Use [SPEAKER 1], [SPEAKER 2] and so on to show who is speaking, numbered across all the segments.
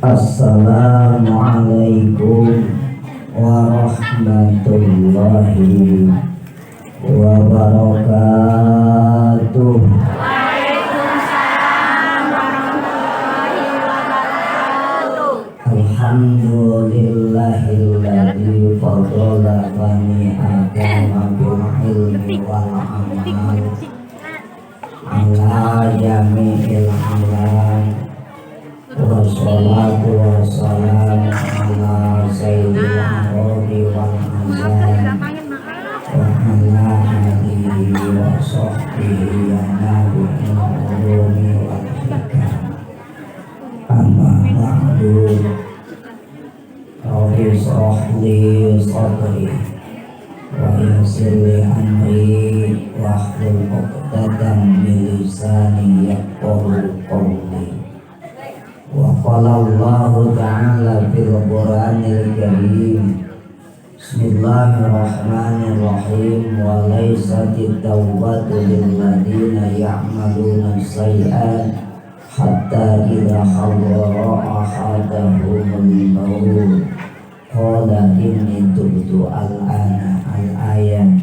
[SPEAKER 1] Assalamualaikum warahmatullahi wabarakatuh.
[SPEAKER 2] Waalaikumsalam warahmatullahi wabarakatuh.
[SPEAKER 1] Alhamdulillahilladzi fadala bani Adam bil ilmi wal amal ala jami'il alam. Wassalatu wassalamu ala sayyidil arabi wal azam wa ala alihi wa sahbihi ya nabi'il ulumi wal hikam. Amma ba'du, rabbi shrah li sadri wa yassir li amri wahlul 'uqdatam min lisani yafqahu qawli. Wa qala Allahu ta'ala fil Qur'anil Karim, Bismillahirrahmanirrahim, wa laysatit tawbatu lil ladzina ya'maluna sayyi'at hatta idza hadara ahadahumul maut qala inni tubtu al-ana al-ayat.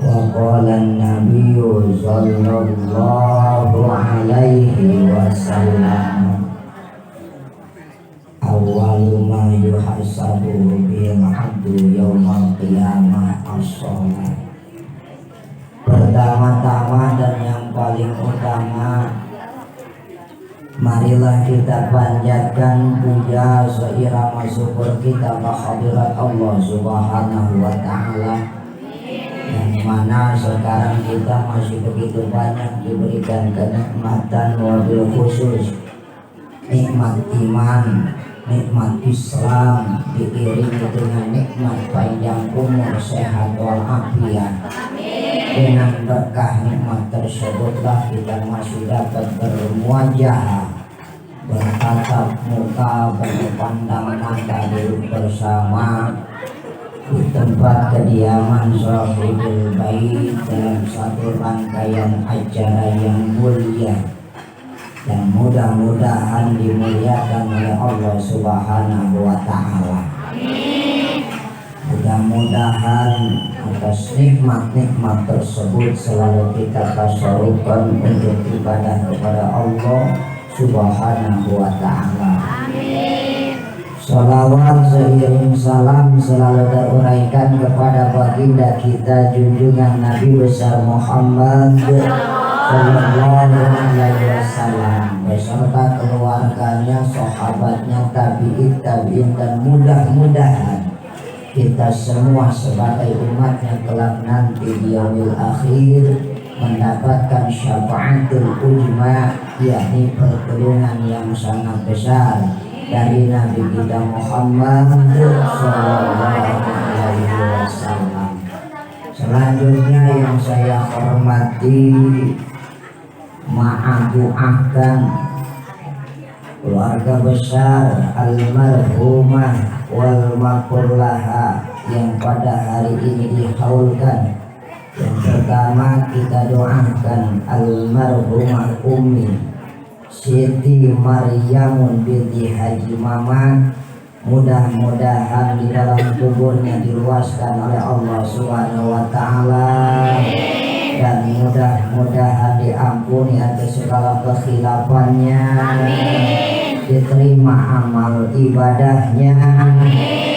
[SPEAKER 1] Wa qala an-nabiyyu sallallahu alaihi wasallam, awwalu ma yuhasabu bil 'abdu yaumal qiyamah as-shalah. Pertama-tama dan yang paling utama, marilah kita panjatkan puja seirama syukur kita kehadirat Allah Subhanahu wa ta'ala, yang mana sekarang kita masih begitu banyak diberikan kenikmatan, wabil khusus nikmat iman, nikmat Islam, diiringi dengan nikmat panjang umur, sehat walafiat. Dengan berkah nikmat tersebutlah kita masih dapat bermuajah, bertatap muka, berpandang mata, duduk bersama di tempat kediaman Sahibul Bait dalam satu rangkaian acara yang mulia dan mudah-mudahan dimuliakan oleh Allah Subhanahu wa ta'ala. Mudah-mudahan atas nikmat-nikmat tersebut selalu kita tasarrufkan untuk ibadah kepada Allah Subhanahu wa ta'ala. Salawat seiring salam selalu teruraikan kepada baginda kita junjungan Nabi besar Muhammad sallallahu alaihi wasallam beserta keluarganya, sahabatnya, tabi'in dan mudah-mudahan kita semua sebagai umatnya kelak nanti di yaumil akhir mendapatkan syafaatul ujma, yakni pertolongan yang sangat besar dari Nabi kita Muhammad sallallahu alaihi wasallam. Selanjutnya yang saya hormati, ma'adu'ahkan keluarga besar almarhumah wal maqurlaha yang pada hari ini dihaulkan. Yang pertama kita doakan almarhumah Ummi Siti Maryamun binti Haji Mamat, mudah-mudahan di dalam kuburnya diluaskan oleh Allah Subhanahu wa ta'ala dan mudah-mudahan diampuni atas segala kekhilafannya, diterima amal ibadahnya,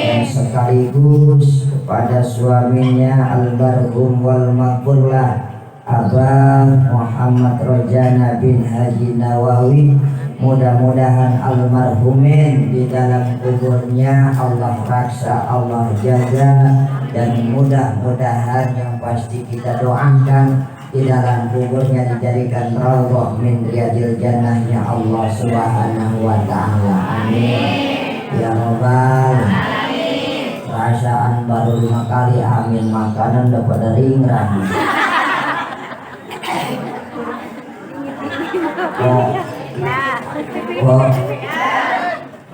[SPEAKER 1] dan sekaligus kepada suaminya almarhum wal maqurlah Abah Muhammad Rojana bin Haji Nawawi, mudah-mudahan almarhumin di dalam kuburnya Allah raksa, Allah jaga, dan mudah-mudahan yang pasti kita doakan di dalam kuburnya dijadikan raudhah min riyadil jannahnya Allah Subhanahu wa ta'ala. Amin ya rabbal alamin. Perasaan baru 5 kali amin, makanan dapat dari ingrah.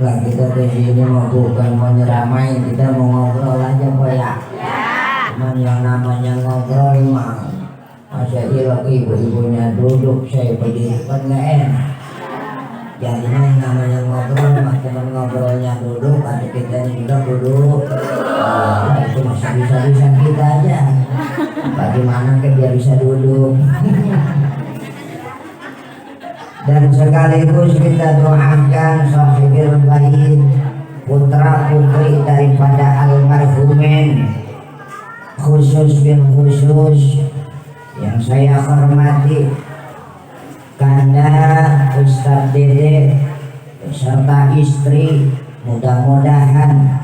[SPEAKER 1] Lah kita ke sini mau bukan mau nyeramai, kita mau ngobrol aja kok ya. Cuman yang namanya ngobrol mah masa ilang ibu-ibunya duduk saya berdiri kan nggak enak. Jadinya yang namanya ngobrol, teman ngobrolnya duduk, ada kita juga duduk. Itu masih bisa-bisa kita aja. Bagaimana ke biar bisa duduk. Dan sekaligus kita doakan sahibul bait, putra putri daripada almarhumin, khusus yang saya hormati Kanda Ustadz Dede beserta istri, mudah-mudahan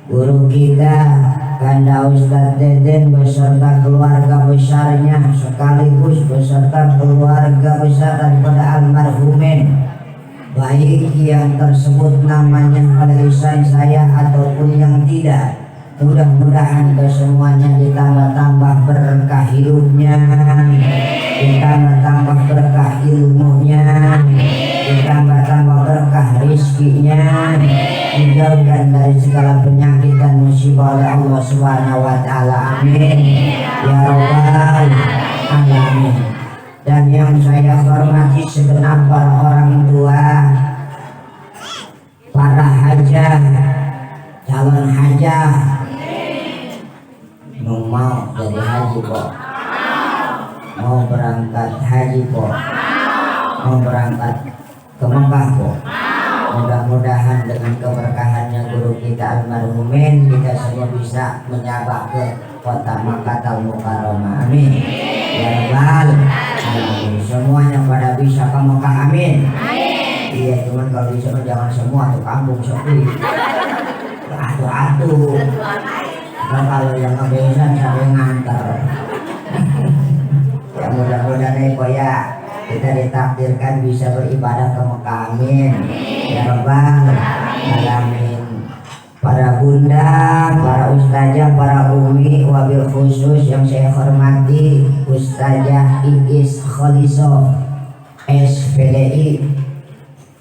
[SPEAKER 1] guru kita Kanda Ustadz Dede beserta keluarga besarnya sekaligus beserta keluarga besar daripada almarhumin, baik yang tersebut namanya oleh lisan saya ataupun yang tidak, mudah-mudahan kesemuanya ditambah-tambah berkah hidupnya, ditambah-tambah berkah ilmunya, ditambah-tambah berkah rizkinya, dijauhkan dari segala penyakit dan musibah oleh Allah Subhanahu wa Ta'ala. Amin ya rabbal alamin. Dan yang saya hormati segenap para orang tua, para hajah, calon hajah, mau jadi haji kok, mau berangkat haji kok, mau berangkat ke Mekah kok. Mudah-mudahan dengan keberkahannya guru kita almarhumin, kita semua bisa menyabak ke kota Makkah Mukarramah. Amin ya rabbal alamin. Semuanya pada bisa ke Mekah. Amin. Iya, cuman kalau bisa jangan semua tuh kampung sepi. Atuh-atuh. Nah, kalau yang ngebesan siapa yang nganter. Ya mudah-mudahan ya kita ditakdirkan bisa beribadah ke Mekah. Amin ya rabbal alamin. Para bunda, para ustazah, para umi, wabil khusus yang saya hormati Ustazah Iis Kholisoh SPDI,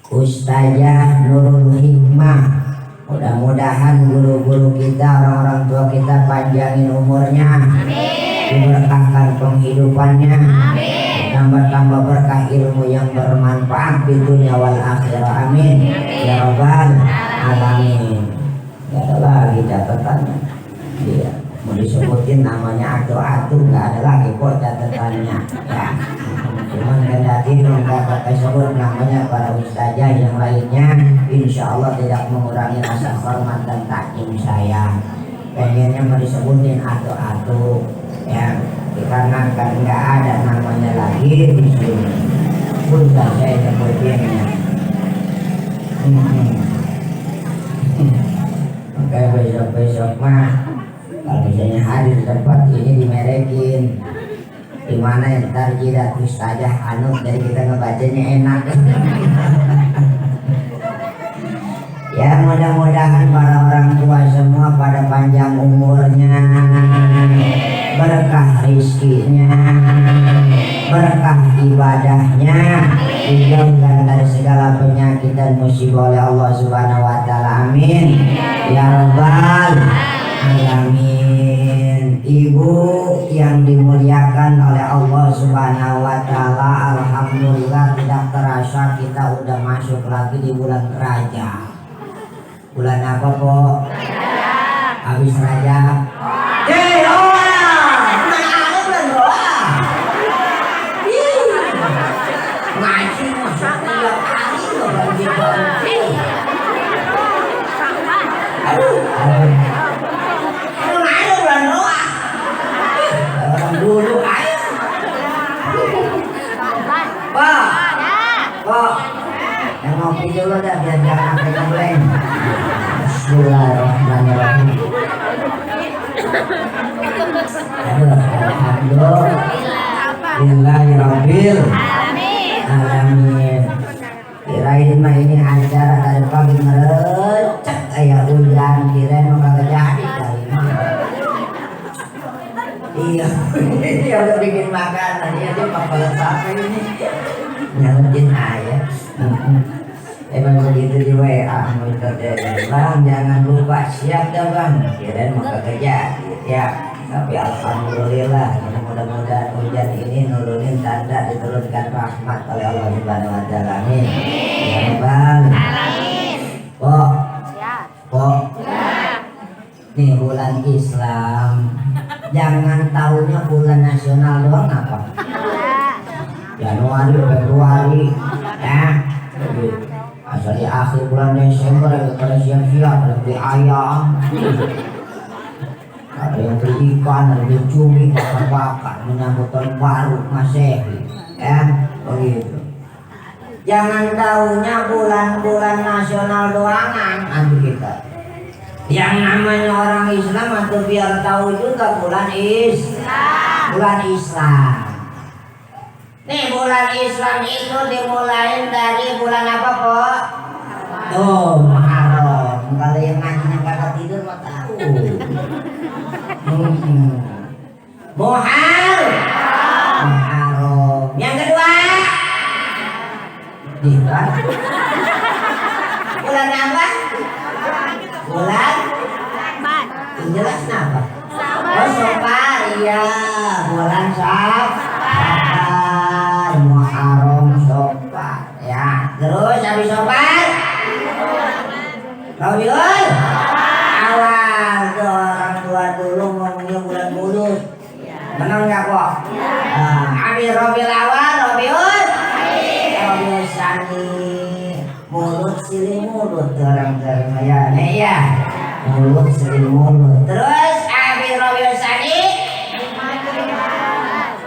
[SPEAKER 1] Ustazah Nurul Hikmah. Mudah-mudahan guru-guru kita, orang-orang tua kita panjangin umurnya, diberkahkan penghidupannya, tambah-tambah berkah ilmu yang bermanfaat di dunia wal akhirah. Amin ya rabbal alamin. Gak ada lagi catatannya. Iya, mau disebutin namanya atu-atu nggak ada lagi kok catatannya. Ya, cuman kendati nggak tersebut namanya para ustazah yang lainnya, insya Allah tidak mengurangi rasa hormat dan takjim saya. Pengennya mau disebutin atu-atu, ya, dikarenakan nggak ada namanya lagi di sini. Bunda saya nyebutinnya. Kayak besok-besok mah kalau misalnya hadir tempat ini dimerekin di mana yang ntar jidat ustazah anu, jadi kita ngebacanya enak. Ya mudah-mudahan para orang tua semua pada panjang umurnya, berkah rizkinya, berkah ibadahnya, dijauhkan dari segala penyakit dan musibah oleh Allah Subhanahu wa Ta'ala. Amin ya rabbal alamin. Ibu yang dimuliakan oleh Allah Subhanahu wa Ta'ala, alhamdulillah tidak terasa kita udah masuk lagi di bulan Rajab. Bulan apa kok? Habis Rajab. Ngaji masuk tiap hari loh bagi aduh, ada bulan doa. Orang dulu ayo. Pak, yang ngopi dulu dah biar jangan sampai ngebleng. Bismillahirrahmanirrahim. Alhamdulillahirabbil alamin. Kirain mah ini acara dari pagi merecek kayak hujan, kirain mah kagak jadi kali mah. Iya, dia udah bikin makanan, dia kepala sapi ini nyalain ayah. Emang begitu di WA, Bang jangan lupa siap dah bang, kirain mau kagak jadi ya. Tapi alhamdulillah mudah-mudahan hujan ini nurunin tanda diturunkan rahmat oleh Allah Subhanahu wa taala. Amin. Ya Rabbal alamin. Kok nih bulan Islam jangan tahunya bulan nasional doang apa? Januari, Februari, ya. Asal di akhir bulan Desember pada siap-siap ada beli ayam, ada yang beli ikan, ada yang cumi, bakar-bakar menyambut tahun baru Masehi, ya begitu. Jangan tahunya bulan-bulan nasional doangan nanti kita. Yang namanya orang Islam atau biar tahu juga bulan Islam. Nih bulan Islam itu dimulai dari bulan apa kok? Tuh Muharram. Kalau yang ngajinya kagak tidur mah tahu. Muharram. Yang kedua? Bulan. Bulan apa? Bulan? Jelas apa? Oh Safar, iya. Bulan Safar, Muharram, Safar, ya. Terus habis Safar, Rabiul Awal. Tuh orang tua dulu ngomongnya bulan mulut. Benar nggak kok? Habis Rabiul Awal, Rabiul Tsani, mulut silih mulut orang terima ya. Mulut sering mulut. Terus habis Rabiul Tsani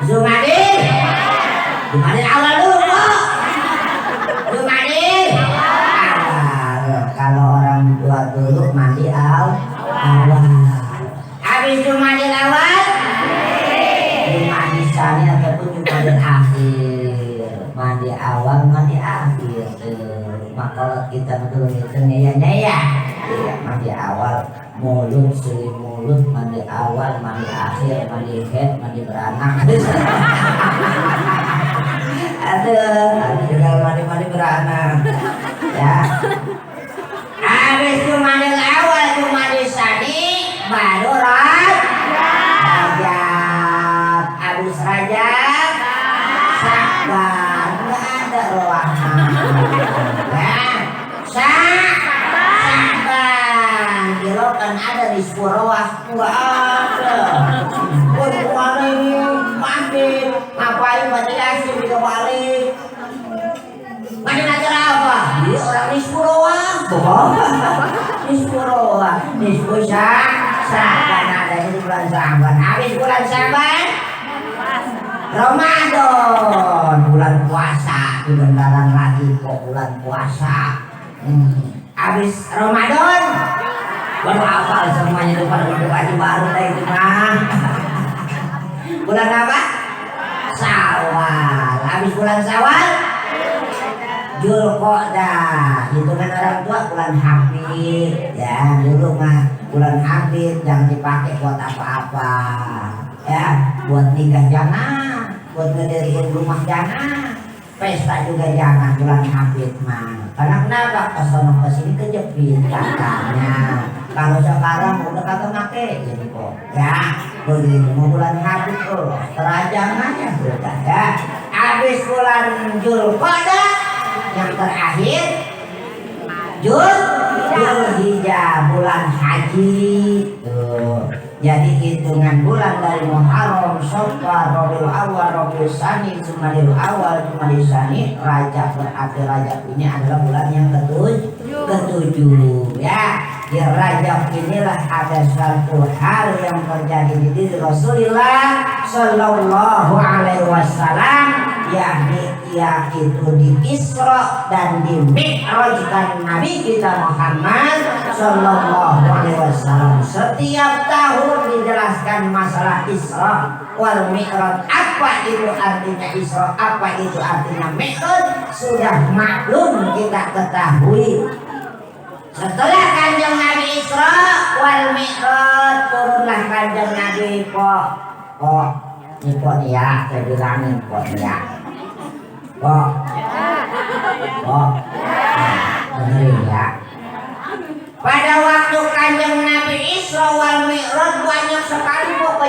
[SPEAKER 1] Jumadil awal dulu kok. Jumadil awal. Kalau orang tua dulu mandi awal. Habis Jumadil awal Jumadil Tsani ataupun Jumadil akhir. Mandi awal, mandi akhir. Maka kita betul itu ya. Iya, mandi awal, mulut, sering mulut, mandi awal, mandi akhir, mandi head, mandi beranak. Aduh, tinggal mandi beranak. Ya. Habis itu mandi awal, itu mandi Tsani, baru Rajab. Habis Rajab, Sya'ban, nggak ada ruangan. Kan ada di Surawah nggak ada. Kemana ini mandi ngapain mandi asli juga balik mandi acara apa? Dia orang di Surawah. Di Surawah di Sya'ban adanya di bulan Sya'ban. Habis bulan Sya'ban Ramadan, bulan puasa. Bendaran lagi kok bulan puasa. Habis Ramadan baru hafal semuanya itu pada baju baru itu mah. Bulan apa? Syawal. Habis bulan Syawal Dzulqa'dah. Hitungan orang tua bulan Hafid. Ya dulu mah bulan Hafid jangan dipakai buat apa-apa. Ya buat nikah jangan, buat ngediriin rumah jangan, pesta juga jangan bulan Hafid mah. Karena kenapa? Kesana kesini kejepit katanya. Kalau sekarang udah kagak make jadi kok ya begitu. Mau bulan Hafid tuh terajangannya sudah ya. Habis bulan Dzulqa'dah yang terakhir Dzulhijjah, bulan haji tuh. Jadi hitungan bulan dari Muharram, Safar, Rabiul Awal, Rabiul Tsani, Jumadil Awal, Jumadil Tsani, Rajab. Berarti Rajab ini adalah bulan yang ketujuh ya. Di Rajab inilah ada satu hal yang terjadi di diri Rasulullah Sallallahu Alaihi Wasallam, yakni yaitu di Isra dan di Mi'rajkan Nabi kita Muhammad Sallallahu Alaihi Wasallam. Setiap tahun dijelaskan masalah Isra wal Mi'raj. Apa itu artinya Isra, apa itu artinya Mi'raj, sudah maklum kita ketahui. Setelah Kanjeng Nabi Isra wal Mi'raj, turunlah Kanjeng Nabi kok ini kok ya, saya bilangin kok ya dengerin ya. Pada waktu Kanjeng Nabi Isra wal Mi'raj banyak sekali kok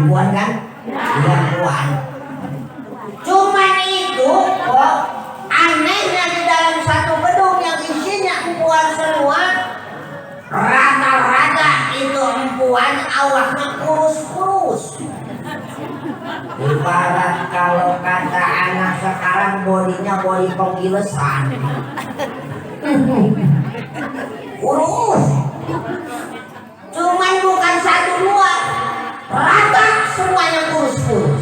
[SPEAKER 1] Perempuan kan? Perempuan. Cuman itu kok anehnya di dalam satu gedung yang isinya empuan semua, rata-rata itu empuan awaknya kurus-kurus. Ibarat kalau kata anak sekarang bodinya body penggilesan. Kurus. Cuman bukan satu dua, rata semuanya kurus-kurus.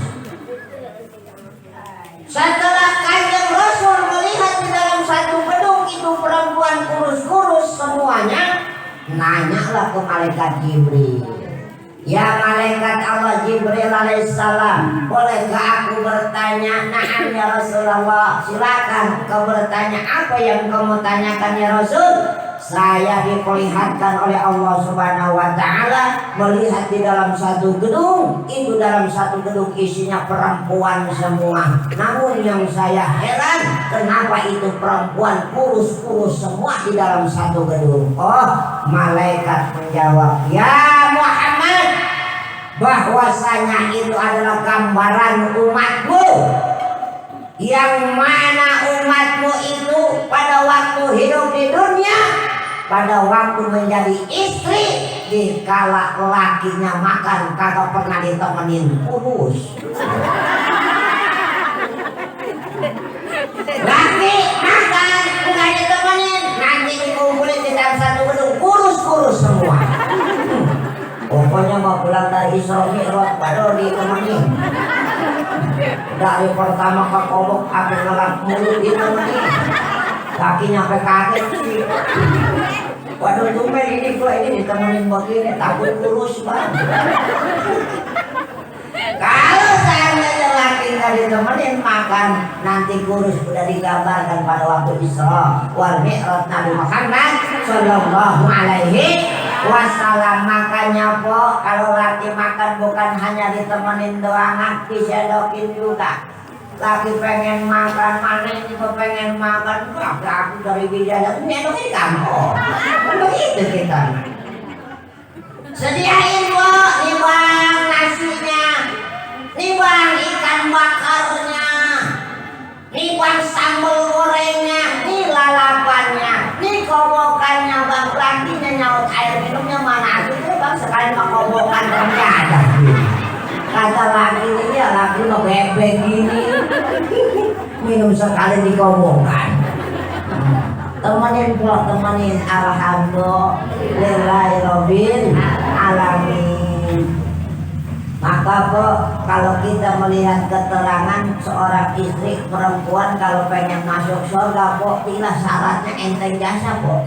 [SPEAKER 1] Setelah Kanjeng Rasul melihat di dalam satu gedung itu perempuan kurus-kurus semuanya, nanyalah ke malaikat Jibril. Ya malaikat Allah Jibril alaihissalam, bolehkah aku bertanya? Na'am ya Rasulullah, silakan kau bertanya. Apa yang kamu tanyakan ya Rasul? Saya diperlihatkan oleh Allah Subhanahu wa Ta'ala melihat di dalam satu gedung, itu dalam satu gedung isinya perempuan semua. Namun yang saya heran, kenapa itu perempuan kurus-kurus semua di dalam satu gedung? Oh, malaikat menjawab, ya Muhammad, bahwasanya itu adalah gambaran umatmu, yang mana umatmu itu pada waktu hidup di dunia, pada waktu menjadi istri, dikala lakinya makan kagak pernah ditemenin, kurus. Laki makan enggak ditemenin, nanti dikumpulin di dalam satu gedung, kurus-kurus semua. Pokoknya mau pulang dari Isra Mi'raj baru ditemenin. Dari pertama ke kobok sampai ngelap mulut ditemenin. Kakinya sampai kaget sih. Waduh tumben ini gua ini ditemenin begini, takut kurus banget. Kalau seandainya laki nggak ditemenin makan, nanti kurus. Udah digambarkan pada waktu Isra wal Mi'raj Nabi Muhammad Sallallahu Alaihi Wasallam. Makanya po, kalau laki makan bukan hanya ditemenin doang, disedokin juga. Laki pengen makan, mana ini pengen makan, aku dari bijaya nyedokin kamu. Begitu kita. Sediain po, nih bang nasinya, nih bang ikan bakarnya, nih bang sambal gorengnya, nih lalapannya, nih kobokannya bang. Lakinya nyaut air minumnya mana aslinya bang, sekalian mau kobokan remnya ada. Kata laki ini ya laki mau bebek gini, minum sekali dikobokan. Temenin pula, temenin. Alhamdulillahirabbil alamin. Maka kok kalau kita melihat keterangan seorang istri perempuan kalau pengen masuk surga kok tidak syaratnya enteng jasa kok.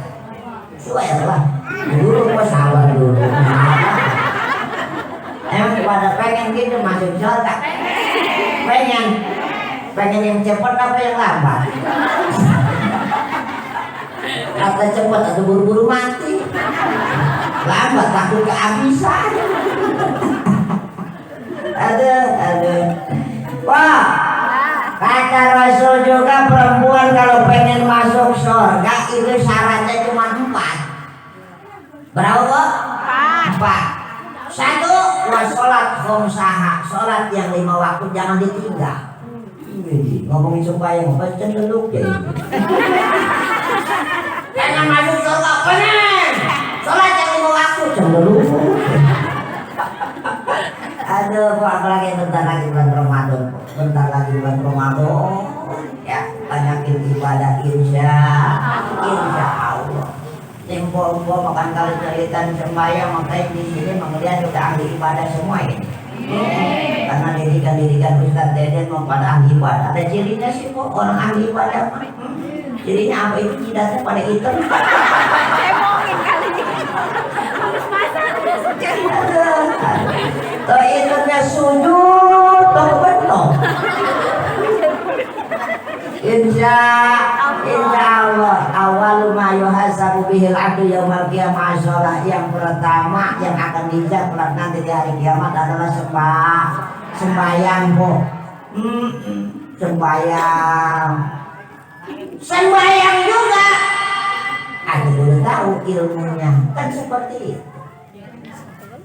[SPEAKER 1] Swear lah. Dulu kok sabar dulu. Emang pada pengen gitu masuk surga? Pengen yang cepat apa yang lambat? Kata cepat atau buru-buru mati, lambat takut kehabisan. Aduh. Wah, kata Rasul juga perempuan kalau pengen masuk surga itu syaratnya cuma 4. Berapa kok? 4. 1, sholat khomsaha, sholat yang 5 waktu jangan ditinggal. Ngomongin supaya ngomong cenderung ya. Jangan masuk surga benar. Sholat yang 5 waktu cenderung. Aduh, apalagi bentar lagi bulan Ramadan. Bentar lagi bulan Ramadan. Ya, banyakin ibadah insya Allah. Tempo-tempo makan kali ceritan sembahyang, makanya di sini melihat udah ahli ibadah semua ini. Karena didikan Ustaz Deden mau pada ahli ibadah. Ada cirinya sih kok orang ahli ibadah. Cirinya apa itu? Jidatnya pada hitam.
[SPEAKER 2] Cemongin kali ini. Habis masak udah secemong.
[SPEAKER 1] Tuh hitamnya sujud, tuh betul. Insya Allah awal ma yuhasabu bihil abdu yaumal qiyamah sholat. Yang pertama yang akan dijak nanti di hari kiamat adalah sembahyang bu. Sembahyang juga. Aku belum tahu ilmunya kan seperti itu.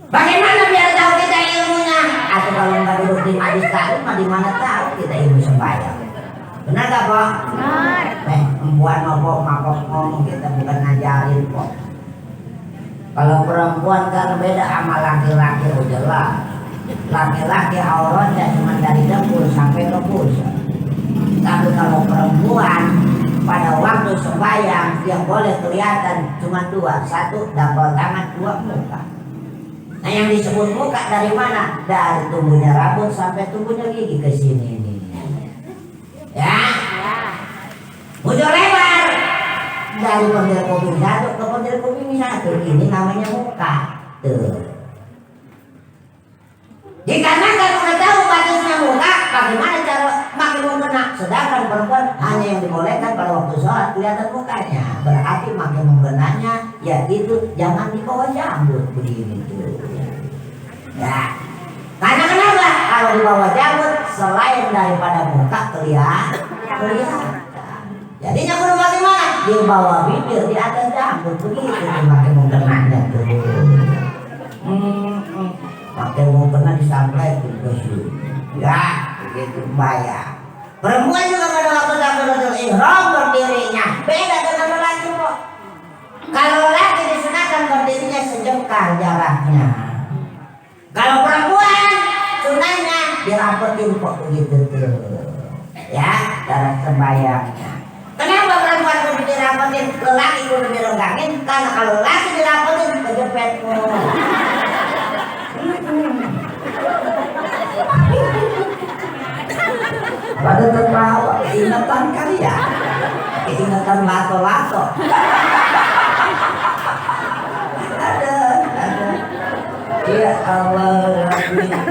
[SPEAKER 1] Bagaimana biar tahu kita ilmunya? atau kalau nggak duduk di majelis taklim mah di mana tahu kita ilmu sembahyang. Benar nggak Pak?
[SPEAKER 2] Benar.
[SPEAKER 1] Perempuan mabok ngomong kita bukan ngajarin kok. Kalau perempuan kan beda sama laki-laki jelas. Laki-laki auratnya cuma dari dengkul sampai ke pusat. Tapi kalau perempuan pada waktu sembahyang yang boleh kelihatan cuma dua, satu dapal tangan, dua muka. Nah yang disebut muka dari mana? Dari tumbuhnya rambut sampai tumbuhnya gigi ke sini nih. Ya, muncul lebar dari pendil kuping satu ke pendil kuping satu. Ini namanya muka. Tuh. Dikarenakan udah tahu batasnya muka, bagaimana cara makin mengena. Sedangkan perempuan hanya yang dibolehkan pada waktu sholat kelihatan mukanya. Berarti makin menggenanya, yaitu jangan di bawah jambut begini tuh. Ya, karena kenapa? Kalau di bawah jambut selain daripada muka kelihatan. Jadinya kudu bagaimana? Di bawah bibir, di atas jambut begitu tuh makin menggenanya tuh. Pakai mau kena disampai ke sini. Ya, begitu bayar. Perempuan juga pada waktu takbiratul ihram berdirinya beda dengan lelaki kok. Kalau lelaki disunahkan berdirinya sejengkal jaraknya. Kalau perempuan sunahnya dirapetin kok begitu tuh. Ya, jarak sembayangnya. Kenapa perempuan kudu dirapetin, lelaki kudu direnggangin? Karena kalau lelaki dirapetin kejepit kok. Pada tertawa, ingatan kali ya, ingatan lato-lato. Ada. Ya Allah,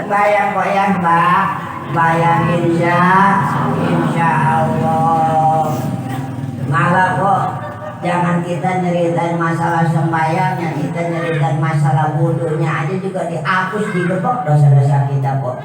[SPEAKER 1] bayang kok ya Mbak, bayang insya Allah. Malah kok jangan kita nyeritain masalah sembahyangnya, kita nyeritain masalah wudhunya aja juga dihapus, digebok dosa-dosa kita kok.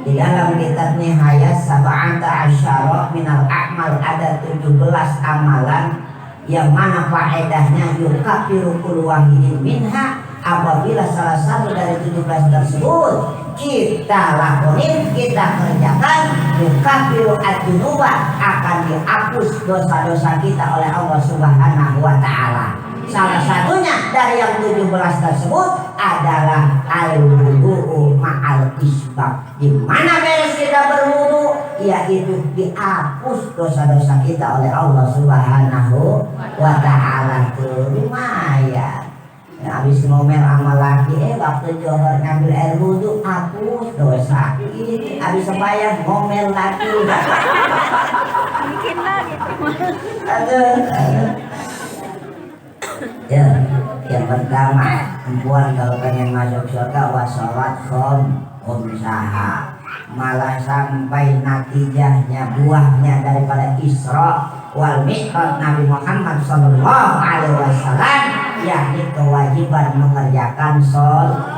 [SPEAKER 1] Di dalam kitab Nihayat Sab'ata Asyara minal a'mal ada 17 amalan yang mana faedahnya yukafiru kullu wahidin minha. Apabila salah satu dari 17 tersebut kita lakonin, kita kerjakan, yukafiru ad-dunuba, akan dihapus dosa-dosa kita oleh Allah Subhanahu wa Ta'ala. Salah satunya dari yang 17 tersebut adalah al-wudu'u ma'al isbab. Di mana beres kita berwudu, yaitu dihapus dosa-dosa kita oleh Allah Subhanahu wa Ta'ala. Lumayan. Habis ngomel sama laki, waktu johor ngambil air wudu, hapus dosa. Ini habis sembahyang ngomel lagi.
[SPEAKER 2] Bikin lagi.
[SPEAKER 1] Aduh. Ya, yang pertama, perempuan kalau pengen masuk surga wasolat khomsaha, malah sampai natijahnya, buahnya daripada Isra wal Mi'raj Nabi Muhammad sallallahu alaihi wasallam, yakni kewajiban mengerjakan sholat.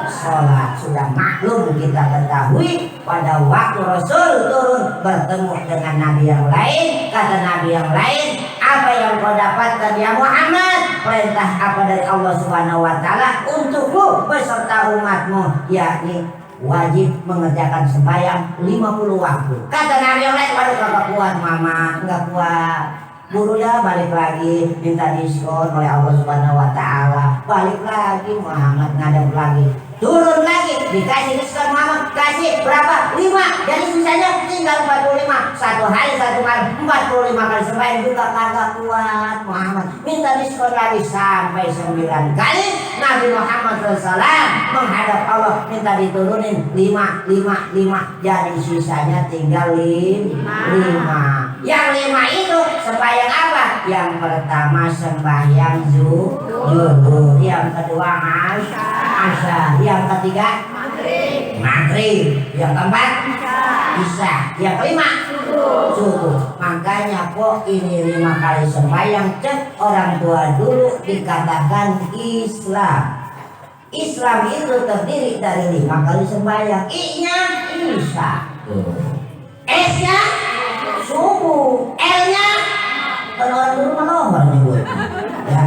[SPEAKER 1] Sudah maklum kita ketahui pada waktu Rasul turun bertemu dengan Nabi yang lain, kata Nabi yang lain, apa yang kau dapatkan ya Muhammad? Perintah apa dari Allah Subhanahu wa Ta'ala untukmu beserta umatmu, yakni wajib mengerjakan sembahyang 50 waktu. Kata Nabi yang lain, waduh kagak kuat mama, enggak kuat. Buru dah balik lagi, minta diskon oleh Allah Subhanahu wa Ta'ala. Balik lagi Muhammad ngadep lagi, turun lagi, dikasih diskon Muhammad, kasih berapa? 5. Jadi sisanya tinggal 45. Satu hari satu malam 45 kali sembahyang juga kagak kuat Muhammad, minta diskon lagi sampai 9 kali. Nabi Muhammad SAW menghadap Allah minta diturunin 5. Jadi sisanya tinggal 5. Yang 5 itu sembahyang apa? Yang pertama sembahyang zuhur, yang kedua asar, yang ketiga maghrib, yang keempat isya, yang kelima subuh. Makanya kok ini 5 kali sembahyang, cek orang tua dulu dikatakan Islam. Islam itu terdiri dari 5 kali sembahyang. I-nya isya, S-nya subuh, L-nya kan orang dulu melohor nyebut ya,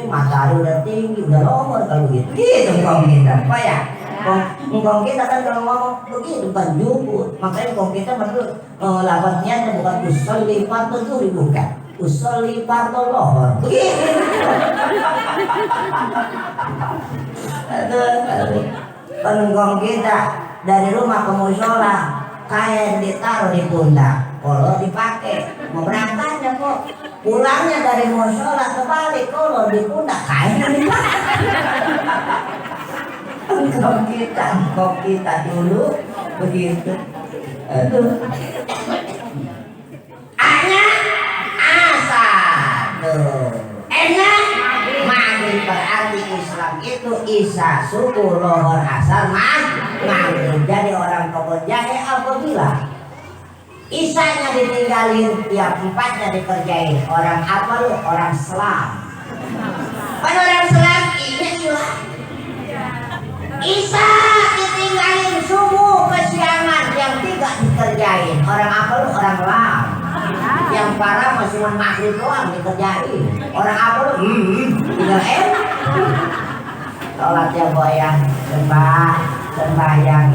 [SPEAKER 1] matahari udah tinggi, udah lohor kalau gitu kok kita apa ya. Kong kita kan kalau ngomong begitu bukan jubut, makanya kong kita menurut lapatnya bukan usolli fardu zuhri, bukan usolli fardu lohor begitu. Aduh. Penggong kita dari rumah ke musola kain ditaruh di pundak, kalau dipakai mau berangkatnya kok pulangnya dari musola kebalik, kalau di pundak kain dipakai. Engkau kita dulu begitu. Aduh. Anak asal tuh enak maghrib, berarti Islam itu isa subuh lohor asal maghrib. Jadi orang kebun jahe apabila isanya ditinggalin, tiap empatnya dikerjain. Orang apa lu? Orang Islam. Kan orang Islam ini hilang. Isa ditinggalin subuh kesiangan, yang tiga dikerjain. Orang apa lu? Orang Lam. Yang parah masih maghrib doang dikerjain. Orang apa lu? Tinggal sholat ya boy ya, sembahyang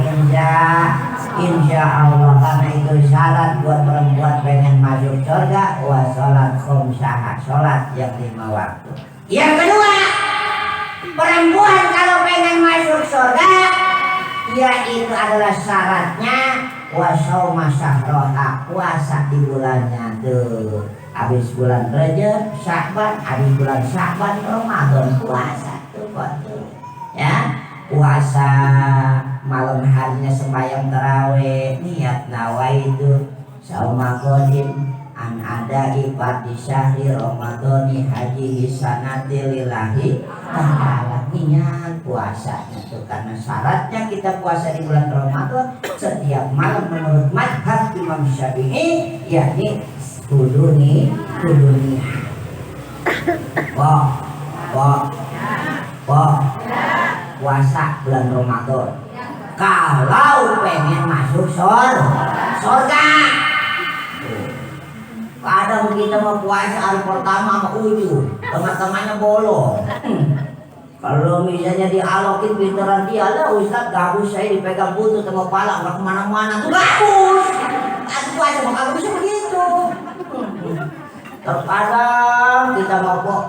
[SPEAKER 1] insya Allah, karena itu syarat buat perempuan pengen masuk surga. Wa sholat khomsah, sholat yang 5 waktu. Yang kedua, perempuan kalau pengen masuk surga, yaitu adalah syaratnya wasauma syahroha, puasa di bulannya tuh. Habis bulan Rajab, Sya'ban, habis bulan Sya'ban, Ramadan, puasa tuh ya. Puasa malam harinya sembahyang tarawih, niat nawaitu sauma qadim an ada ibadi syahri ramadhani haji sanati lillahi ta'ala. Niat puasanya tuh, karena syaratnya kita puasa di bulan Ramadan setiap malam menurut mazhab Imam Syafi'i, yakni kudu niat. Puasa bulan Ramadan kalau pengen masuk surga. Kadang kita mau puasa hari pertama sama ujung, teman-temannya bolong. Kalau misalnya dialokin pinteran dia, lah Ustaz gabus saya dipegang butut sama kepala nggak kemana-mana, tuh gabus. Aku puasa mau gabus begitu. Terkadang kita mau kok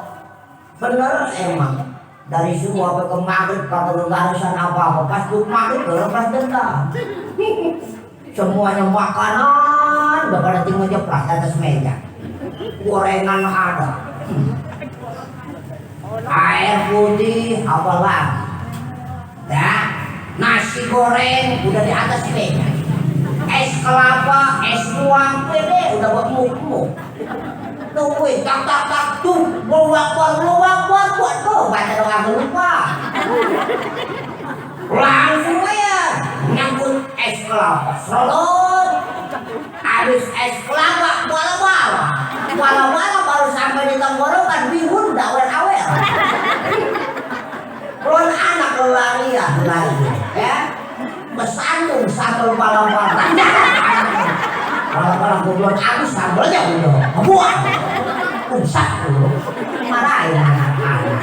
[SPEAKER 1] bener emang dari subuh sampai ke maghrib kagak berurusan apa-apa, pas duduk maghrib lepas dendam. Semuanya makanan udah pada tinggal jeplak di atas meja, gorengan ada, air putih apalagi ya, nasi goreng udah di atas meja, es kelapa, es buah pede udah buat muk-muk. Tungguin, tak tuh, luak buat tuh, baca doa lupa. Langsung aja nyambut es kelapa, serot. Habis es kelapa, wala-wala baru sampai di tenggorokan, bihun dah awel-awel. Belum anak lari, ya, besantung sambal bala-bala. Kalau belum habis sambalnya udah buat usah dulu marahin anak-anak.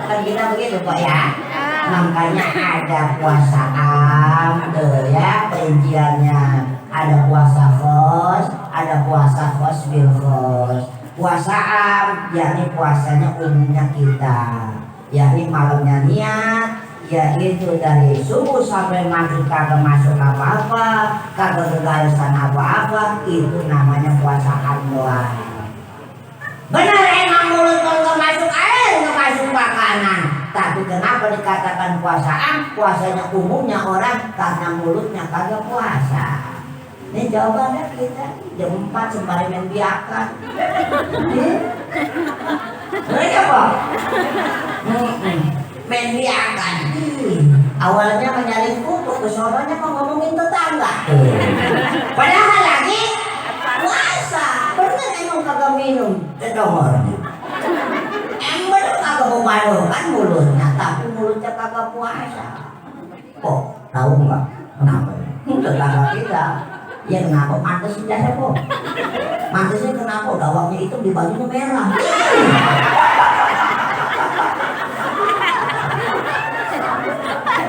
[SPEAKER 1] Kan kita begitu kok ya. Makanya ada puasa am tuh ya, perinciannya ada puasa khos, ada puasa khos bil khos. Puasa am yakni puasanya umumnya kita, yakni malamnya niat, yaitu dari subuh sampai maghrib kagak masuk apa-apa, kagak gegarisan apa-apa, itu namanya puasaan doang. Benar emang mulut kagak masuk air, nggak masuk makanan. Tapi kenapa dikatakan puasaan? Puasanya umumnya orang karena mulutnya kagak puasa. Ini jawabannya kita jam 4 sembari main biakan. Mereka apa? Main biakan. Awalnya menyalin kuku, kesononya mau ngomongin tetangga. Padahal lagi puasa. Bener emang kagak minum kedomornya. Emang kagak mau kan mulutnya, tapi mulutnya kagak puasa. Kok tahu nggak kenapa? Tetangga kita. Ya kenapa? Mantesin jasa kok. Mantesnya kenapa? Dawangnya itu di bajunya merah.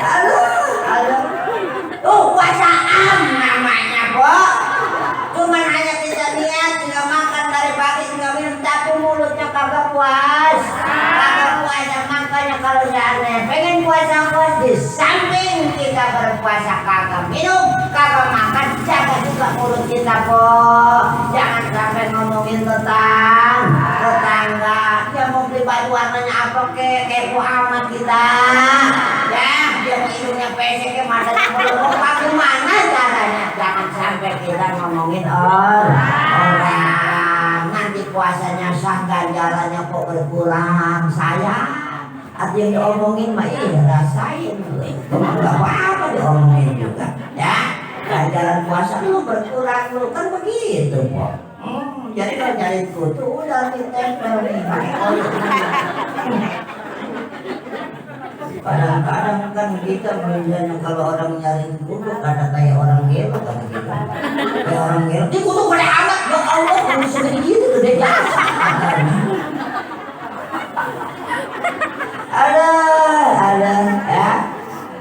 [SPEAKER 1] Aduh. kalau seandainya pengen puasa bos, di samping kita berpuasa kagak minum, kagak makan, jaga juga mulut kita kok. Jangan sampai ngomongin tentang tetangga. Dia mau beli baju warnanya apa kepo amat kita. Ya, dia mau hidungnya pesek ke matanya melorong. Bagaimana caranya? Jangan sampai kita ngomongin orang. Nanti puasanya sah, ganjarannya kok berkurang. Sayang. Arti yang diomongin mah iya rasain. Cuma gak apa-apa diomongin juga. Ya, ganjaran puasa lu berkurang lu kan begitu kok. Jadi kalau nyari kutu udah ditempel nih. Kadang-kadang kan kita melihatnya kalau orang nyari kutu kata kayak orang gelo kan gitu. Kayak orang gelo. Di kutu pada amat ya Allah kalau segini gitu gede jasa. Ada ya.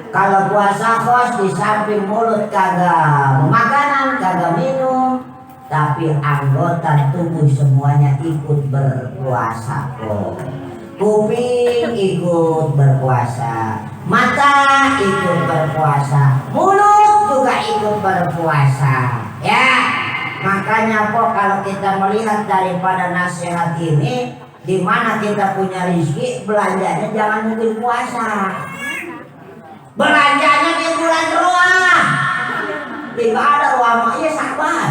[SPEAKER 1] Kalau puasa kos di samping mulut kagak makanan, kagak minum, tapi anggota tubuh semuanya ikut berpuasa kok. Kuping ikut berpuasa, mata ikut berpuasa, mulut juga ikut berpuasa. Ya, makanya kok kalau kita melihat daripada nasihat ini, di mana kita punya rezeki, belanjanya jangan mungkin puasa. Belanjanya di bulan Roah. Tidak ada Roah maknya Saban.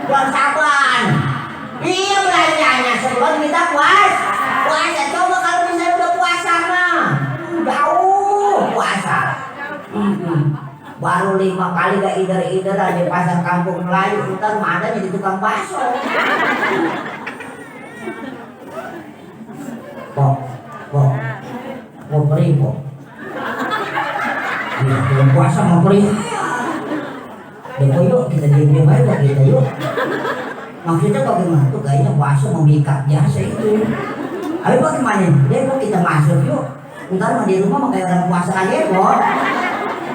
[SPEAKER 1] Bulan Saban. Iya belanjanya sebelum kita puasa. Coba kalau misalnya udah puasa mah jauh puasa. Baru 5 kali gak ider-ider di pasar kampung Melayu, ntar mah ada jadi tukang bakso. Kok perih kok. Ya, belum puasa mau perih. Yuk kita diam-diam aja kita yuk. Maksudnya bagaimana tuh kayaknya puasa memikat biasa itu. Ayo bagaimana? Kok kita masuk yuk. Ntar mah di rumah mah kayak orang puasa aja kok.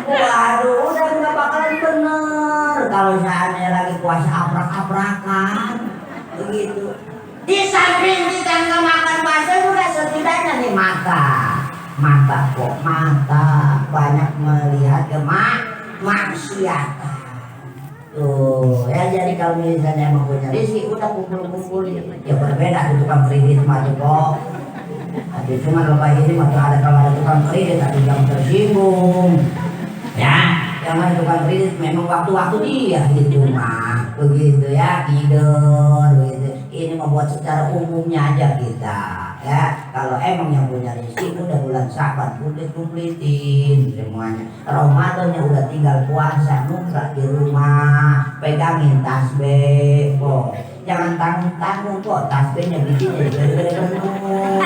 [SPEAKER 1] Waduh, udah nggak bakalan bener kalau seandainya lagi puasa aprak-aprakan begitu. Di samping kita nggak makan bakso udah setidaknya nih mata banyak melihat kemaksiatan. Tuh ya, jadi kalau misalnya mau punya rezeki udah kumpul-kumpulin. Ya berbeda di tukang kredit mah kok. Tapi cuma lepas ini masih ada kalau ada tukang kredit tapi jangan tersinggung. Ya, jangan tukang kredit memang waktu-waktu dia gitu mah. Begitu ya, tidur begitu. Ini membuat secara umumnya aja kita. Ya, kalau emang yang punya rezeki udah bulan Saban kumplit-kumplitin semuanya. Ramadannya udah tinggal puasa, nukrak di rumah, pegangin tasbih kok. Jangan tanggung-tanggung kok, tasbihnya bikinnya gede-gede penuh.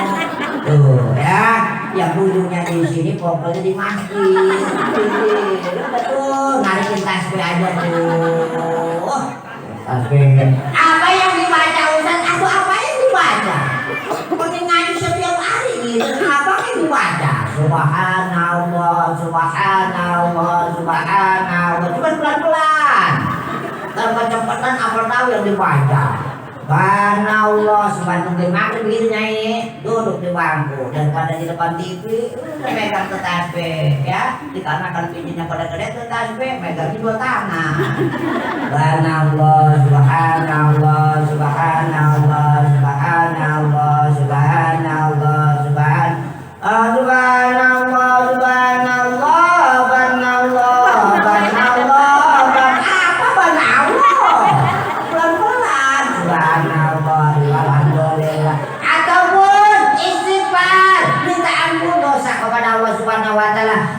[SPEAKER 1] Tuh ya, yang ujungnya di sini pokoknya di masjid. Betul, narikin tasbih aja tuh. Tasbih. Apa yang dibaca Ustaz? Aku apa yang dibaca? Mungkin ngaji setiap hari gitu. Apa yang dibaca? Subhanallah, subhanallah, subhanallah. Cuma pelan-pelan. Kalau kecepatan apa tahu yang dibaca? Subhanallah, sebantu maghrib begitu nyanyi, duduk di bangku daripada di depan TV, megang tasbih ya, dikarenakan pijinya pada gede tasbih, megang di 2 tangan. Subhanallah, subhanallah, subhanallah, subhanallah, subhanallah, subhanallah, subhanallah, subhanallah,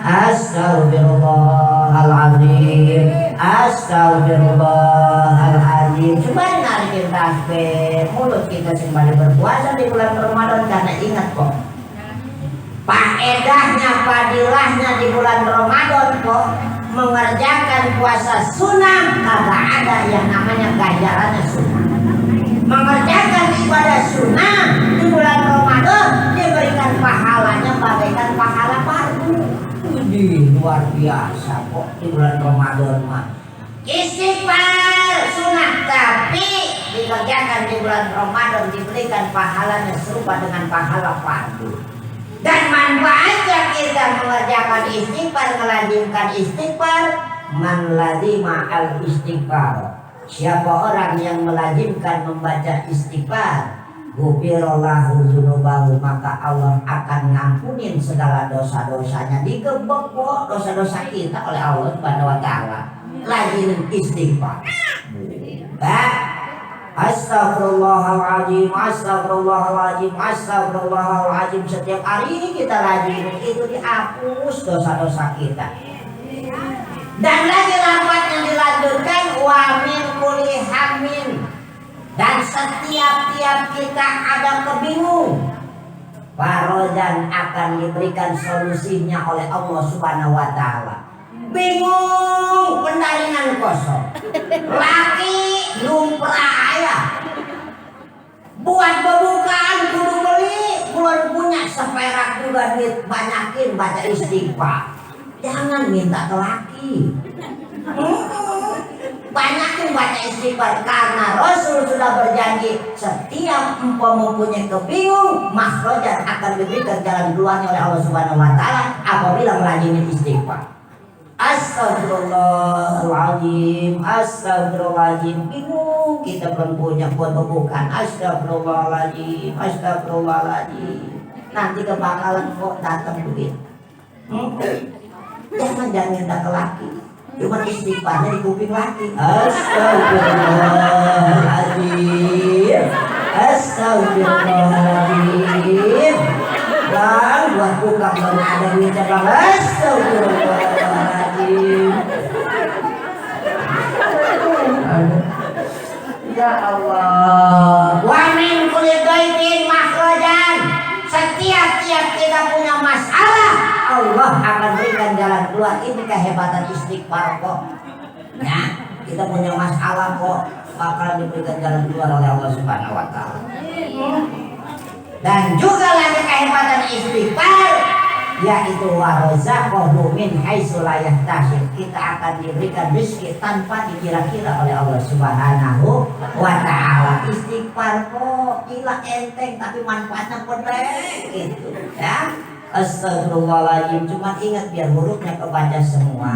[SPEAKER 1] Astagfirullahaladzim, astagfirullahaladzim. Sembari narikin tasbih, mulut kita sembari berpuasa di bulan Ramadan. Karena ingat kok, faedahnya, fadilahnya di bulan Ramadan kok, mengerjakan puasa sunnah kagak ada yang namanya ganjarannya sunnah. Mengerjakan ibadah sunnah di bulan Ramadan diberikan pahalanya bagaikan pahala fardu. Ini luar biasa kok di bulan Ramadan mah. Istighfar sunnah tapi dikerjakan di bulan Ramadan diberikan pahalanya serupa dengan pahala fardu. Dan Tanpa aja kita mengerjakan istighfar, melazimkan istighfar, man lazima al istighfar. Siapa orang yang melazimkan membaca istighfar, ghufirallahu dzunubahu, maka Allah akan ngampunin segala dosa-dosanya. Digebek kok dosa-dosa kita oleh Allah Subhanahu wa taala. Lazimin istighfar. Astagfirullahaladzim, astagfirullahaladzim, astagfirullahaladzim. Setiap hari kita lazimin itu, dihapus dosa-dosa kita. Dan lagi lafadznya dilanjutkan, wa min kulli hammin, dan setiap-tiap kita ada kebingung, farojan akan diberikan solusinya oleh Allah Subhanahu wa taala. Bingung, pendaringan kosong, laki lumrah ayah, buat pembukaan kudu beli, belum punya seperak juga duit, banyakin baca istighfar. Jangan minta ke laki. Banyakin baca istighfar, karena Rasul sudah berjanji setiap mempunyai kebingung, makhrajan akan diberikan jalan keluarnya oleh Allah Subhanahu wa taala apabila melazimin istighfar. Astagfirullahaladzim, astagfirullahaladzim. Bingung, kita belum punya bukan. Astagfirullahaladzim, astagfirullahaladzim. Nanti kebakalan kok datang duit. Jangan minta ke laki, cuma istighfarnya di kuping laki. Astagfirullahaladzim, astagfirullahaladzim. Dan buat buka baru ada duitnya bang. Astagfirullahaladzim. Ya Allah. Wa min kulli dhaiqin makhrajan. Setiap kita punya masalah, Allah akan berikan jalan keluar. Ini kehebatan istighfar kok. Ya, kita punya masalah kok, bakalan diberikan jalan keluar oleh Allah Subhanahu wa taala. Dan juga lagi kehebatan istighfar, yaitu warzaqahu min haitsu la yahtasib. Kita akan diberikan rezeki tanpa dikira-kira oleh Allah Subhanahu wa taala. Istighfar kok gila enteng tapi manfaatnya pedek gitu ya. Astagfirullahaladzim. Cuma ingat biar hurufnya kebaca semua,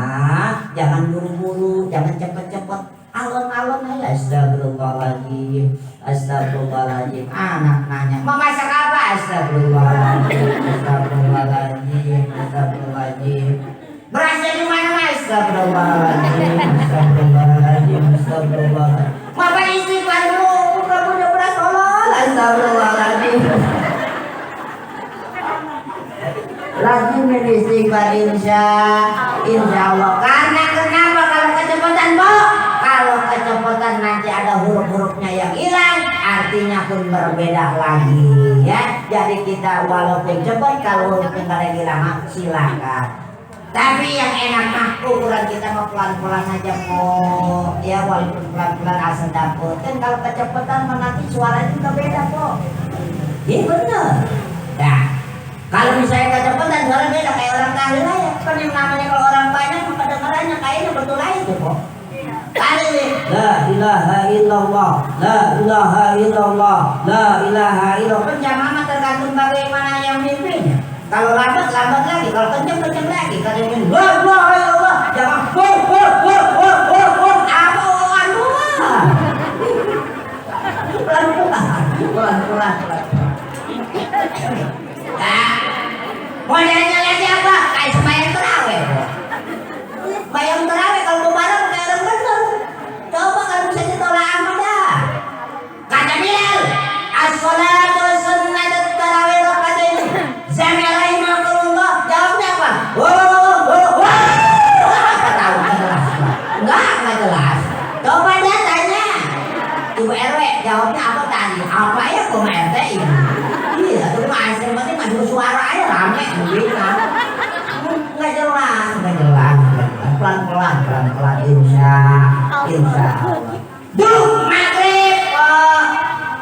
[SPEAKER 1] jangan buru-buru, jangan cepet-cepet, alon-alon aja. Astagfirullahaladzim, astagfirullahaladzim. Anak nanya, mau masak apa? Astagfirullahaladzim, astagfirullahaladzim, astagfirullahaladzim. Beras dari mana mas? Astagfirullahaladzim, astagfirullahaladzim, astagfirullahaladzim. Mau istighfar dulu, bukan punya beras tolong. Astagfirullahaladzim. Lagi istighfar insya Allah. Karena kenapa? Kalau kecepatan kalau kecepatan nanti ada huruf-hurufnya yang hilang, artinya pun berbeda lagi ya. Jadi kita walaupun cepat, kalau hurufnya nggak ada hilang silakan. Tapi yang enak mah ukuran kita mau pelan-pelan aja kok ya, walaupun pelan-pelan asal dapet. Kan kalau kecepatan nanti suaranya juga beda kok. Iya bener. Nah, kalau misalnya kecepatan suara beda kayak orang tahlil aja. Kan yang namanya kalau orang banyak kedengarannya kayaknya betul aja tuh kok. Kali ini la ilaha illallah, la ilaha illallah, la ilaha illallah. Penjamaah tergantung bagaimana yang mimpinya. Kalau lambat lagi, kalau kenceng lagi. Kalau yang mimpi la ilaha illallah, jangan pelan-pelan. Modelnya lagi apa? Kayak sembahyang terawih. Bayang terawih kalau mau bareng kayak orang bener. Coba kalau bisa ditolak amat dah. Kata Bilal, as-salatu sunnatut tarawih rakatain. Zamirain maqulullah. Jawabnya apa? Apa tahu enggak jelas. Enggak jelas. Coba dia tanya. Ibu RW jawabnya apa tadi? Apa ya kok RT ini? Iya, itu mah asli penting maju suara aja rame begitu. Nggak jelas. Pelan-pelan insya Allah. Duh, maghrib kok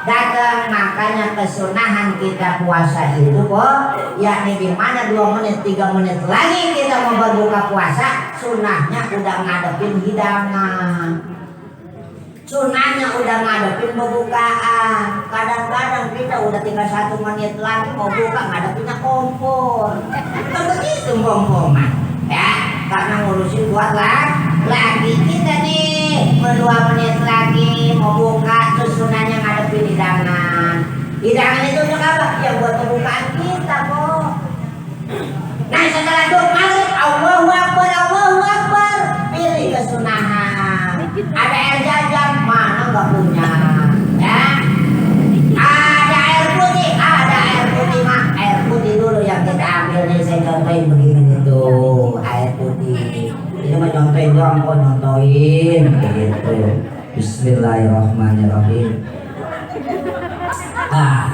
[SPEAKER 1] datang. Makanya kesunahan kita puasa itu kok, yakni di mana 2 menit 3 menit lagi kita mau berbuka puasa, sunahnya udah ngadepin hidangan. Sunahnya udah ngadepin pembukaan. Kadang-kadang kita udah tinggal 1 menit lagi mau buka, ngadepinnya kompor. pom-poman ya, karena ngurusin buat lagi kita nih 2 menit lagi mau buka susunannya ngadepin hidangan. Hidangan itu untuk apa? Ya buat pembukaan kita kok. Nah setelah doa maghrib Allahu Akbar pilih kesunahan. Ada air jajan mana nggak punya ya? Ada air putih mah air putih dulu yang kita ambil nih, saya contohin begini itu air putih. Ini mah nyontohin doang kok, nyontohin gitu. Bismillahirrahmanirrahim.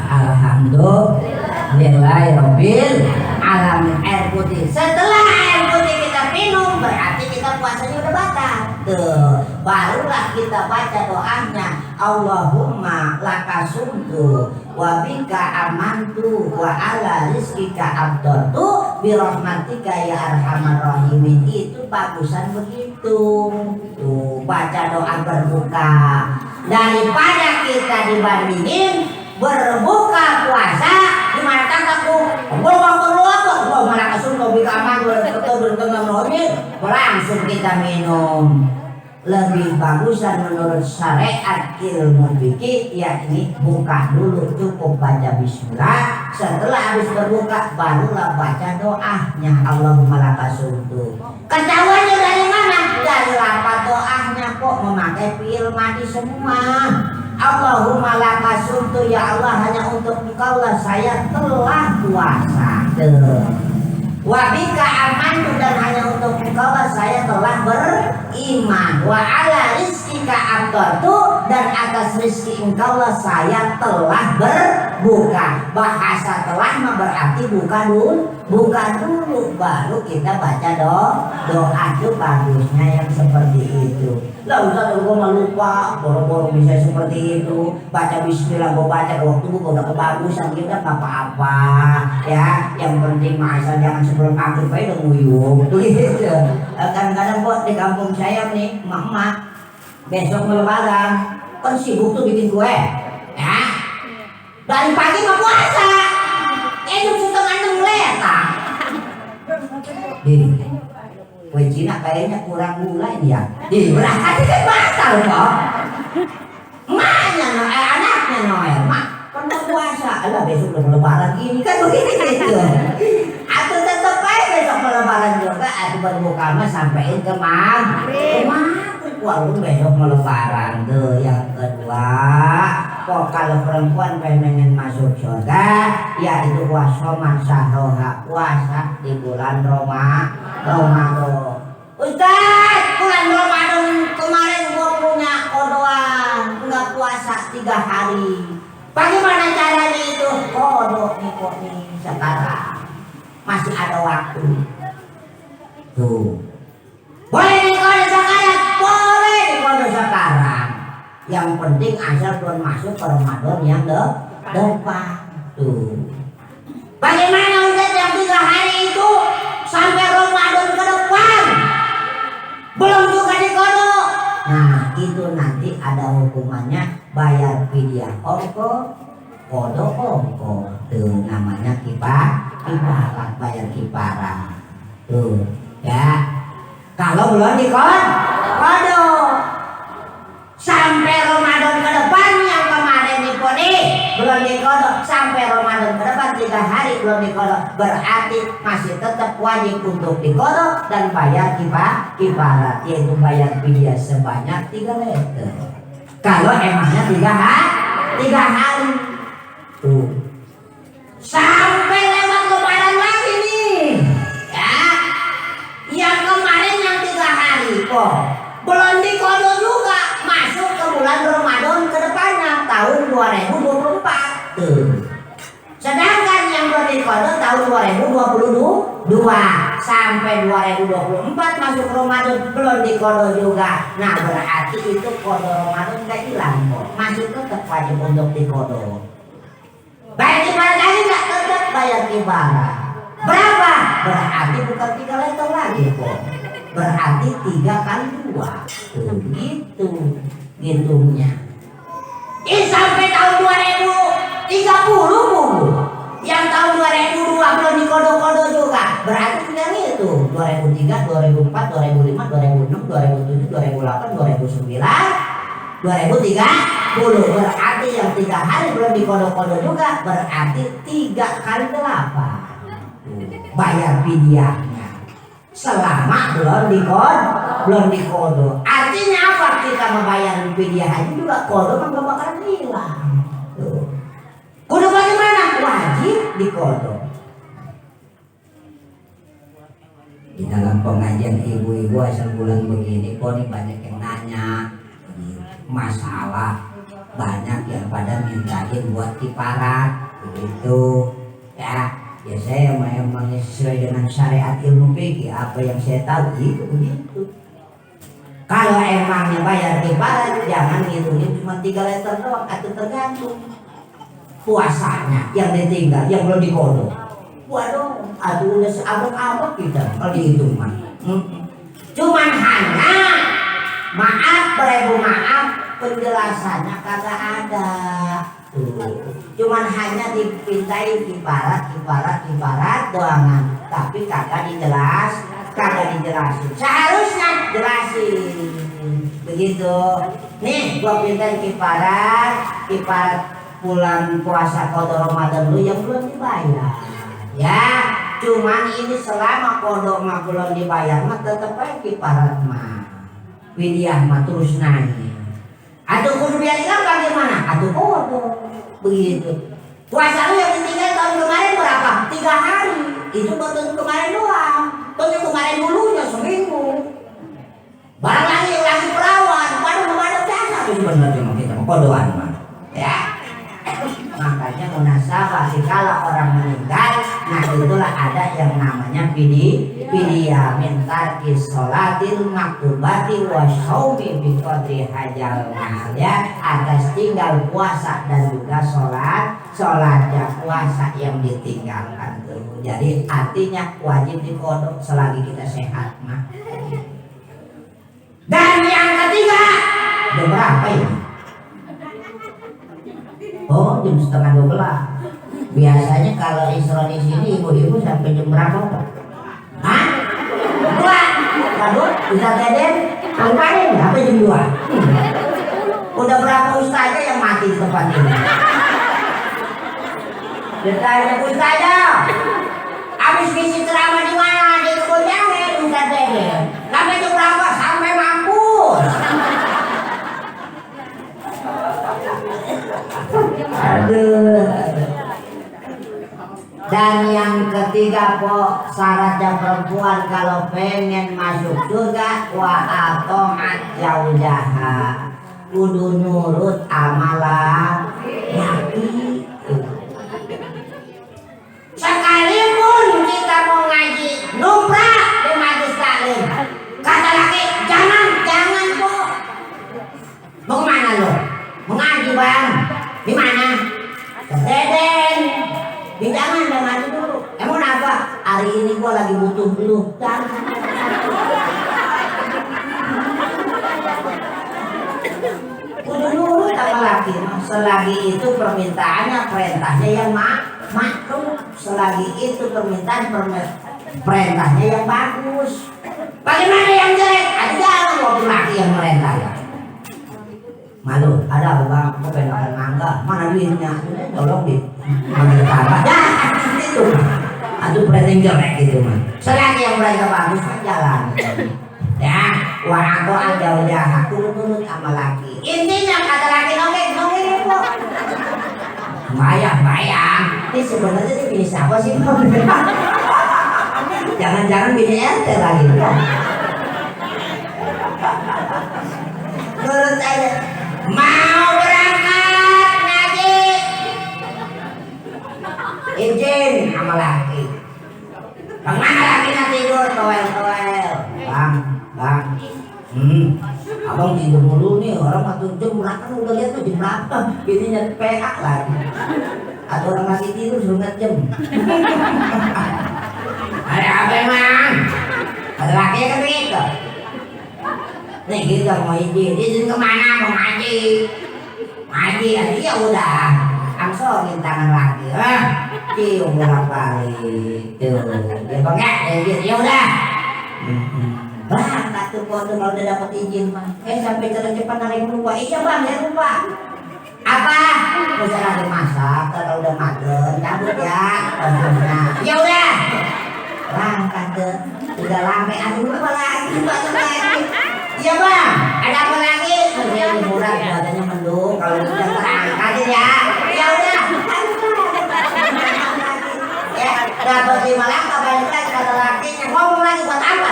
[SPEAKER 1] Alhamdulillahirabbil alamin. Air putih. Setelah air putih kita minum berarti kita puasanya udah batal. Tuh, barulah kita baca doanya Allahumma lakasumtu wa bika amantu wa ala rizkika abdatu bi rahmatika ya arhamar rahimin. Itu bagusan begitu. Tuh, baca doa berbuka daripada kita dibandingin berbuka puasa di mana kataku Allah malah kasumtu bika amantu langsung kita minum. Lebih bagusan menurut syariat ilmu fikih yakni buka dulu, cukup baca bismillah, setelah habis berbuka barulah baca doanya Allahumma lakasumtu. Ketahuannya dari mana? Dari lafaz doanya kok memakai fi'il madhi semua. Allahumma lakasumtu, ya Allah hanya untuk Engkaulah saya telah puasa. Wabika amantu, dan hanya untuk Engkaulah saya telah beriman. Wa ala rizkika abdatu, dan atas rizki Engkaulah saya telah berbuka. Bahasa telah mah berarti buka dulu baru kita baca doa. Itu bagusnya yang seperti itu. Lah Ustaz gue mah lupa, boro-boro bisa seperti itu. Baca bismillah gue baca waktu gue udah kebagusan, kita nggak apa-apa ya. Yang penting mah asal jangan sebelum maghrib aja udah nguyuh gitu. Kadang-kadang buat di kampung saya nih, emak-emak besok lebaran kan sibuk tuh bikin kue ya. Dari pagi mah puasa, jam 5:30 letak. Kue Cina kayaknya kurang gula ini ya. Berarti kan batal kok. Emaknya anaknya Noel, mak kan puasa. Alah besok udah lebaran gini kan begini gitu. Atau tetap aja besok lebaran juga. Atau berbuka mah sampein ke maghrib. Walaupun besok mau lebaran tuh. Yang kedua, kok kalau perempuan pengen masuk surga, ya itu puasa masaroha, puasa di bulan Ramadan. Ustaz, bulan Ramadan kemarin gua punya kodoan nggak puasa 3 hari. Bagaimana caranya itu? Kodok nih sekarang masih ada waktu. Tuh, boleh nih kodok sekarang, boleh nih kodok sekarang. Yang penting asal belum masuk ke Ramadan yang depan. Tuh, bagaimana Ustaz yang 3 hari itu sampai Ramadan ke depan belum juga dikodok? Nah itu nanti ada hukumannya, bayar fidyah ongko, kodok ongko. Tuh namanya kifarat, bayar kifarat. Tuh ya, kalau belum dikodok sampai Ramadan ke depan yang kemarin diponi belum dikodok, sampai Ramadan ke depan 3 hari belum dikodok, berarti masih tetap wajib untuk dikodok dan bayar kifarat, yaitu bayar fidyah sebanyak 3 liter. Kalau emangnya 3 hari tuh sampai lewat lebaran lagi nih ya, yang kemarin yang 3 hari kok belum dikodok juga, masuk ke bulan Ramadan ke depannya tahun 2024 tuh. Sedangkan yang belum dikodok tahun 2022 sampai 2024 masuk Ramadan belum dikodok juga. Nah berarti itu kodok Ramadan gak hilang kok, masih tetap wajib untuk dikodok. Bayar kifarat lagi gak? Tetap bayar kifarat. Berapa? Berarti bukan 3 liter lagi kok, berarti 3 kali 2 tuh gitu ngitungnya. Sampai tahun 2030 yang tahun 2002 belum dikodok-kodok juga, berarti 3 liter 2003, 2004, 2005, 2006, 2007, 2008, 2009, 2030. Berarti yang 3 hari belum dikodok-kodok juga, berarti 3 kali 8 bayar fidyahnya selama belum dikodok. Artinya apa? Kita membayar fidyah haji juga kodok nggak bakal hilang. Kudu bagaimana? Wajib dikodok. Di dalam pengajian ibu-ibu asal bulan begini, kok nih banyak yang nanya masalah, banyak yang pada mintain buat kiparat begitu ya. Ya saya memang sesuai dengan syariat ilmu fikih, apa yang saya tahu itu begitu. Kalau emangnya bayar kiparat, jangan ngitungin cuma 3 liter doang, atau tergantung puasanya yang ditinggal, yang belum dikodok. Waduh, aduh udah seabot-abot kita kalau dihitung mah. Cuman hanya maaf, beribu maaf, penjelasannya kagak ada. Cuman hanya dipintai kiparat doangan, tapi kagak dijelasin. Seharusnya jelasin begitu. Nih gua pintain kiparat bulan puasa qada Ramadan lu yang belum dibayar. Ya, cuman ini selama kodok mah belum dibayar mah tetep aja kiparat mah. Fidyah mah terus naik. Atau kudu biar hilang bagaimana? Atau kodok. Begitu. Puasa lu yang ditinggal tahun kemarin berapa? 3 hari. Itu baru kemarin doang. Tahun kemarin dulunya seminggu. Barang lagi yang lagi perawan, baru kemarin biasa tuh sebenarnya mah kita kodokan mah. Ya. Makanya munasabah kalau orang meninggal, nah itulah ada yang namanya fidyah min tarki sholatil maktubati wa shaumi bi qadri hajal mal, ya, atas tinggal puasa dan juga sholatnya puasa yang ditinggalkan tuh. Jadi artinya wajib dikodok selagi kita sehat mah. Dan yang ketiga, jam berapa ini? Oh, jam 11:30. Biasanya kalau Isra di sini ibu-ibu sampai jam berapa, Pak? Hah? 2. Waduh, Ustaz Deden, ngapain? Sampai jam 2. Udah berapa ustazah yang mati di tempat ini? Ditanya ustazah, habis ngisi ceramah di mana? Di kebun jahe, Ustaz Deden. Sampai jam berapa? Sampai mampus. Aduh. Dan yang ketiga po, syaratnya perempuan kalau pengen masuk surga wa ato'at zaujaha, kudu nurut amalan laki. Sekalipun kita mau ngaji numrah di majelis taklim, kata laki jangan po. Mau kemana lo? Mengaji bang? Di mana? Deden. Jangan ngaji dulu. Emang apa? Hari ini gua lagi butuh lu. Kudu nurut sama laki. Selagi itu permintaannya, perintahnya yang makruh. Selagi itu perintahnya yang bagus. Bagaimana yang jelek? Ada waktu laki yang merintah ya. Malu, ada bang, aku pengen makan mangga, mana duitnya? Tolong di ambil tambah. Ya, itu aduh preteng jelek gitu mah. Selagi yang mereka bagus kan jalan. Ya, wah aku jauh-jauh turun sama laki. Intinya kata laki nongeng itu. Bayang. Ini sebenarnya ini bini siapa sih? Jangan-jangan bini RT lagi. Menurut aja. Mau berangkat ngaji, izin sama laki. Kemana lakinya tidur toel. Bang. Abang tidur dulu nih, orang satu jam berapa udah lihat tuh jam berapa? Bininya PA lagi. Atau orang lagi tidur suruh ngejam. Ada apa emang? Ada lakinya kan begitu. Nih kita mau izin kemana? Mau ngaji aja ya udah, angsorin tangan lagi, cium bolak balik tuh, ya bang ya udah, Berangkat tuh foto kalau udah dapat izin mah. Sampai cepat narik lupa. Iya bang, saya lupa. Apa? Usah lagi masak, kalau udah mateng, cabut ya. Ya udah. Berangkat tuh. Udah lama, aduh apa lagi? Iya bang, ada apa lagi? Saya liburan, badannya mendung. Kalau udah terangkat ya. Ya udah. Ya, dapat 5 langkah balik lagi kata lakinya. Ngomong lagi buat apa?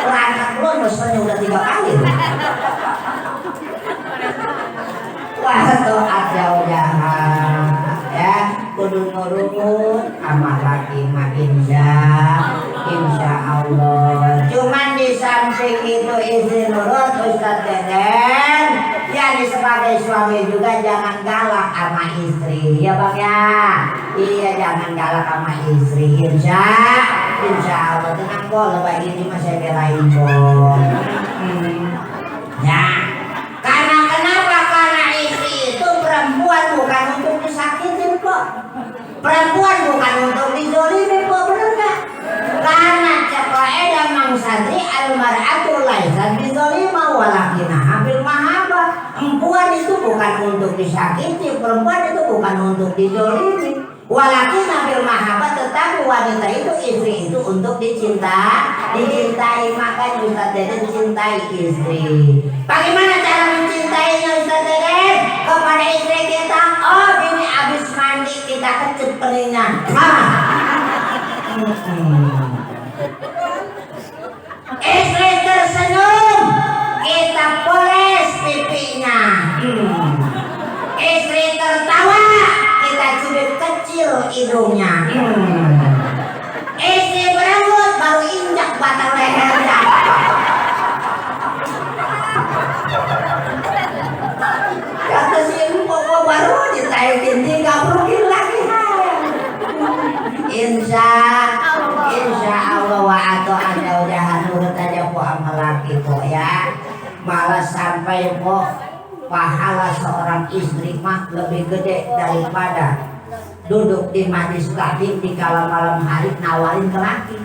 [SPEAKER 1] Berangkat belum, bosnya udah 3 kali. Wah, tuh ada udahan ya, kudu nurut sama laki mah insya Allah. Cuman di samping itu izin nurut Ustaz Deden, ya sebagai suami juga jangan galak sama istri, ya bang ya. Iya jangan galak sama istri, insya Allah. Tenang kok, lebih ini mah saya belain kok. Ya, karena kenapa? Karena istri itu perempuan bukan untuk disakitin kok. Perempuan bukan untuk dizolimi kok, bener gak? Karena caqaida Mang Sadri al-mar'atu laysat bizolima walakina habil mahabah. Perempuan itu bukan untuk disakiti, perempuan itu bukan untuk dizolimi. Walakin habil mahabah, tetapi wanita itu, istri itu untuk dicintai. Makanya Ustaz Deden cintai istri. Bagaimana cara mencintainya Ustaz Deden? Kepada istri kita, oh ini habis mandi kita kecut pelingnya. Istri tersenyum, kita poles pipinya. Istri tertawa, kita cubit kecil hidungnya. Istri berambut, baru injak batang lehernya. Kata si ibu kok baru ditaikin 30 kilo lagi. Insya Allah wa atau ada udahan nurut aja po sama laki po ya. Malah sampai po pahala seorang istri mah lebih gede daripada duduk di majlis taklim di kala malam hari nawarin ke laki.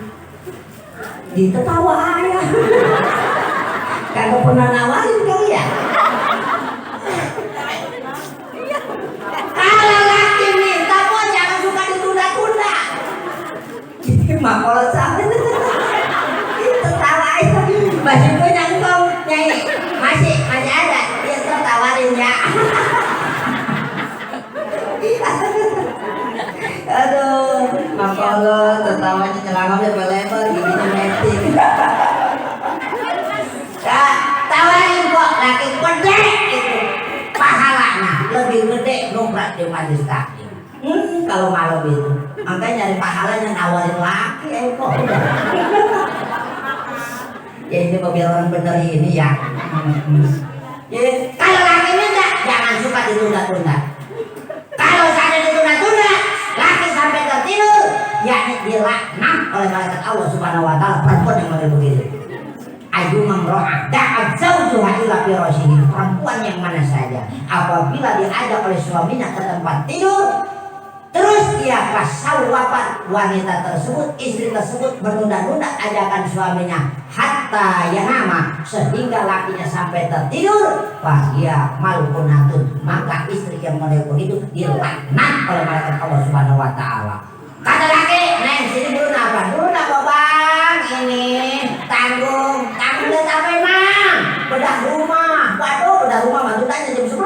[SPEAKER 1] Ditertawa aja. Kagak pernah nawarin kali ya. Kalau laki minta po jangan suka ditunda-tunda. Mah kalau sampai tertawa aja. Masih punya engkau nyai. Masih ada. Dia tertawarin ya. Aduh, makanya tertawanya celangamnya lebar giginya metik. Tawarin kok laki gede itu pahalanya lebih gede nongkrong di majelis taklim. Kalau malam itu makanya nyari pahalanya nawarin laki kok. Ya ini biar orang bener ini ya. Kalau laki minta jangan suka ditunda-tunda. Kalau saya ditunda-tunda, laki sampai tertidur, yakni dilaknat oleh malaikat Allah Subhanahu wa taala. Perempuan yang model begitu. Ayu mamro'ah da'at zawjuha ila firashihi. Perempuan yang mana saja apabila diajak oleh suaminya ke tempat tidur, terus dia pasawwapat, wanita tersebut, istri tersebut menunda-nunda ajakan suaminya hatta yanama, sehingga lakinya sampai tertidur, dia malkunatun, maka istri yang model begitu dilaknat oleh malaikat Allah Subhanahu wa taala. Kata laki, "Neng, sini dulu apa? Dulu apa, Bang? Ini tanggung lihat apa emang? Bedah rumah." Waduh, bedah rumah mantutannya jam 11.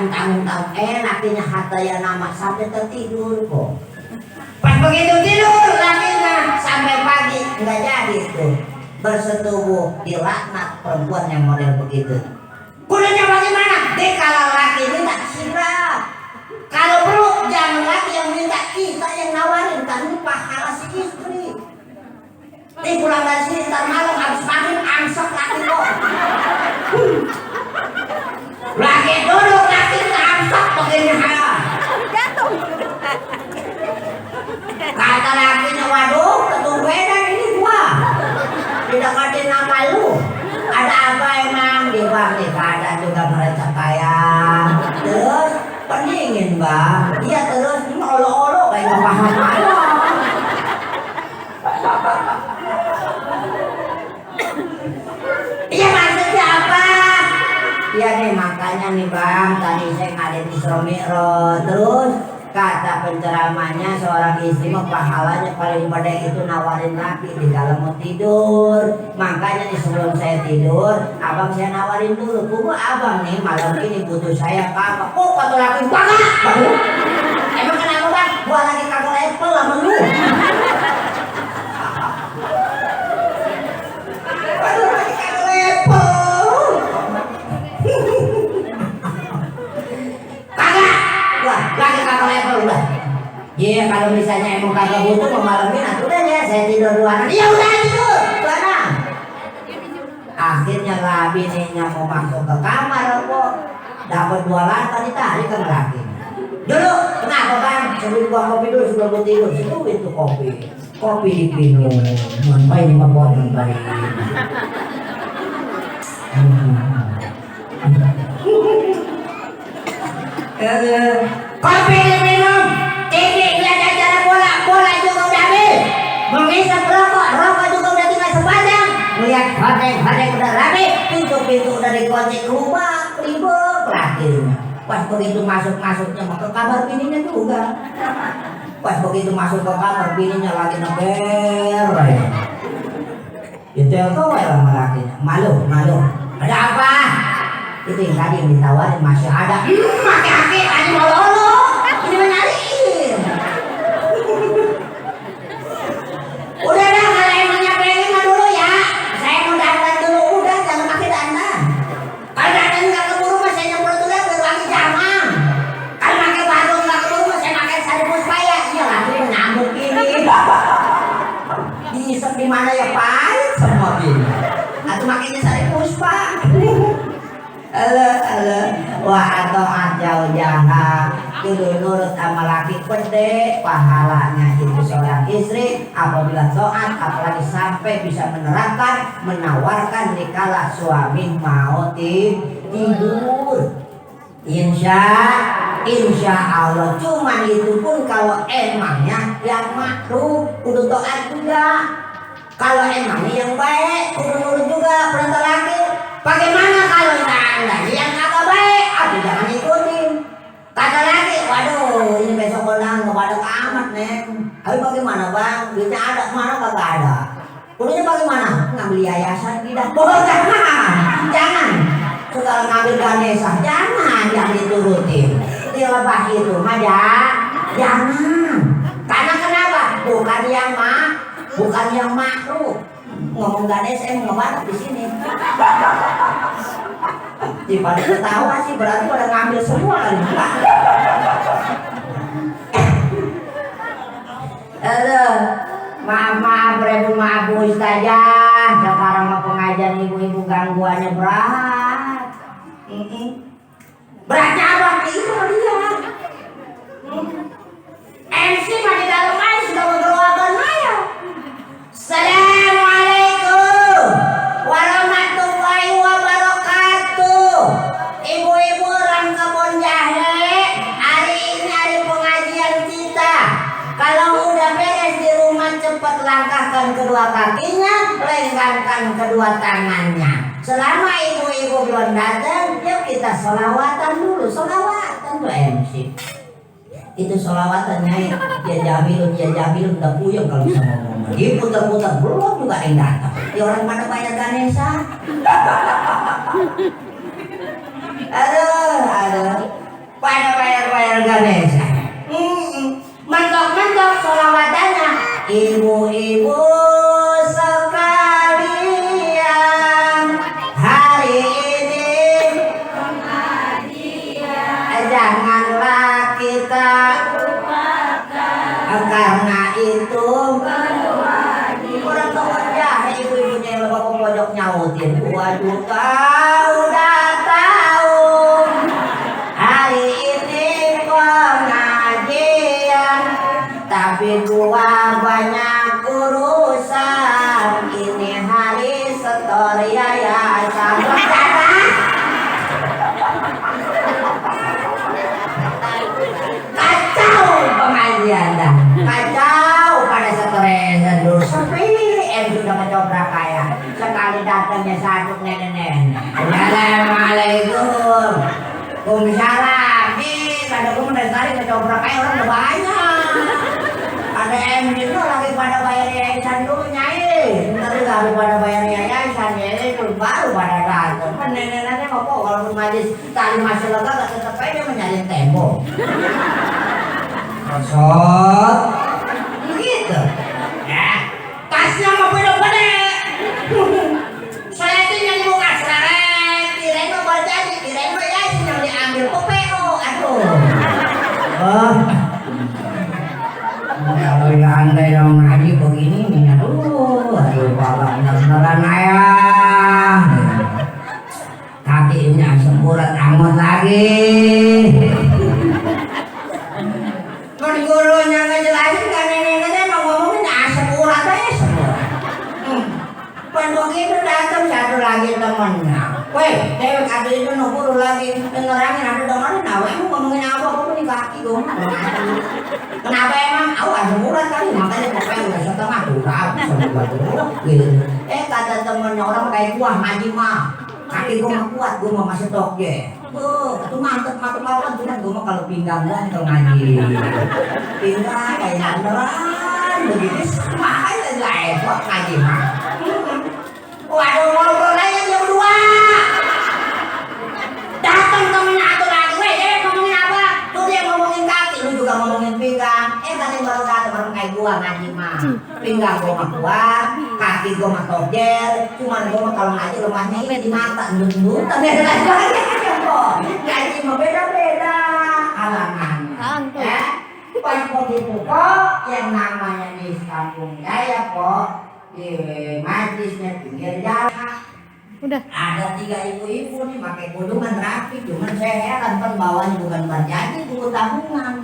[SPEAKER 1] Tanggung. Lakinya hatta ya nama sampai tertidur kok. Pas begitu tidur lakinya sampai pagi nggak jadi tuh bersetubuh, dilaknat perempuan yang model begitu. Kudanya bagaimana? Kalau laki minta siap. Kalau perlu jangan laki yang minta, kita yang nawarin. Kan pahala si istri. Pulang dari sini ntar malam habis maghrib angsak laki kok. Laki duduk, laki angsak begini ha. Kata lakinya, waduh ketumbenan ini gua. Didekatin nama lu. Ada apa emang? Dia bang, ada juga mereka kaya. Terus pendingin bang. Iya terus ini olo-olo kayak paham. nih bang, tadi saya ngadain Isra Mi'raj. Terus kata penceramahnya seorang istri mah pahalanya paling pada itu nawarin laki di dalam mau tidur. Makanya nih sebelum saya tidur, abang saya nawarin dulu, kubu abang nih malam ini butuh saya apa? Oh kata laki banget, emang kenapa bang? Gua lagi kagak level sama lu. Aduh lagi kagak level. Wah, lagi kagak level udah. Iya, kalau misalnya emang kagak butuh mau malamin, udah ya saya tidur luar. Ya udah tidur, mana? Akhirnya lah bininya mau masuk ke kamar kok dapat 2 lantai ditarik ke laki. Dulu, kenapa bang? Sebelum gua kopi dulu sebelum gua tidur. Itu kopi. Kopi dipinum. Manpai ini mah buat manpai. Kopi diminum, TV lihat acara bola juga udah habis. Mengisap rokok juga udah tinggal sepanjang. Melihat hordeng udah rapi, pintu udah dikunci rumah, ribet akhirnya. Pas begitu masuknya mau ke kamar bininya juga. Pas begitu masuk ke kamar bininya lagi neger. Itu yang kau sama lakinya, malu. Ada apa? Itu yang tadi yang ditawarin masih ada. Aki-aki, ani mololo. Ini menyariin. Udah dah, kalau emangnya pengen mah dulu ya. Saya mau dandan dulu, udah jangan pakai dandan. Kalau dandan nggak keburu mah saya nyempur dulu biar wangi jamang. Kalau pakai parfum nggak keburu mah saya pakai sari puspa ya. Iya lagi menyambut ini. Diisep di mana ya pahit semua ini. Atau makanya sari puspa. Halo, wah atau jauh-jauh kudu nurut sama laki gede, pahalanya itu seorang istri apabila taat, apalagi sampai bisa menawarkan dikala suami mau tidur. Insya Allah, cuman itu pun kalau emangnya yang makruh kudu taat juga. Kalau emangnya yang baik kudu nurut juga perintah laki. Bagaimana kalau anda yang agak baik? Aduh jangan ikutin. Kata lagi, waduh ini besok kondangan kepada amat neng. Tapi bagaimana bang? Duitnya ada mana kagak ada? Kudunya bagaimana? Ngambil yayasan tidak? Oh jangan. Segala ngambil Ganesha, jangan diturutin. Dilebah itu mah jangan. Karena kenapa? Bukan yang makruh. Ngomong Ganesha emang ngebatak di sini. Daripada ketawa sih berarti pada ngambil semua kali. Maaf maaf Bu Ustazah. Sekarang mau pengajian ibu-ibu gangguannya berat. Beratnya apa? Itu dia. MC mah di dalam aja sudah berdoakan aja. Assalamualaikum warahmatullahi wabarakatuh. Ibu-ibu orang Kebon Jahe, hari ini hari pengajian kita. Kalau udah beres di rumah cepat langkahkan kedua kakinya, lenggangkan kedua tangannya. Selama ibu-ibu belum datang, yuk kita sholawatan dulu. Sholawatan tuh MC. Itu sholawatannya ya jamilun udah puyeng kalau bisa ngomong. Dia putar-putar belum juga yang datang. Di orang pada banyak Ganesha. Aduh. Pada bayar Ganesha. Mentok sholawatannya. Ibu-ibu sekalian, hari ini janganlah kita karena itu orang Kebon Jahe ibu-ibunya yang lebih pojok nyautin 2 juta udah tahu hari ini pengajian tapi gua banyak urusan ini hari setor yayasan. Pengajian dah kacau pada stresan dulu sepi sudah mencobrak kaya sekali datangnya satu nenek. Assalamualaikum Waalaikumsalam. Ada gue dari tadi ngecobrak kayak orang udah banyak. Ada MD itu lagi pada bayar yayasan dulu nyai. Ntar lagi pada bayar yayasan ya itu baru pada datang. Kan nenek-nenek kok kalau majlis tali masih lega gak tetep aja menyalin tembok. Kosot. Begitu. Ya. Tasnya mau beda-beda. Saya itu yang buka seret. Kirain mau berjadi. Kirain mau yayasan yang diambil PO. Aduh. Oh. Kalau yang andai dong ngaji begini nih, aduh bapak bener-beneran ayah. Kakinya semburat angot lagi. Kan gurunya ngejelasin kan nenek-nenek mau ngomongin asam urat aja semua. Pas begitu datang satu lagi temennya. Weh, dewek ada itu guru lagi ngerangin ada dengerin, nah emang ngomongin apa? Aku nih kaki dong. Kenapa emang? Aku asam urat kali, makanya pokoknya udah setengah durap semua gitu. Kata temennya orang kayak gua ngaji mah. Kaki gua mah kuat, gua mah masih toge. Itu mantep banget, cuman gua mah kalau pinggang gua kalau ngaji. Pinggang kayak beneran begitu sama aja repot ngaji mah. Waduh, ngobrol aja yang berdua. Datang temennya atuh lagi, weh, ngomongin apa? Tuh dia ngomongin kaki, lu juga ngomongin pinggang. Tadi baru datang orang kayak gua ngaji mah. Pinggang gua mah kuat, kaki gua mah toger, cuman gua mah kalau ngaji lemahnya ini di mata, ndut-ndut, tapi ada lagi kok. Ngaji mah beda-beda alangannya. Ya, pas begitu kok, yang namanya di kampung Jaya kok, di majlisnya pinggir jalan.
[SPEAKER 2] Udah.
[SPEAKER 1] Ada 3 ibu-ibu nih pakai kudungan rapi, cuman saya heran kan bawahnya bukan berjanji, buku tabungan.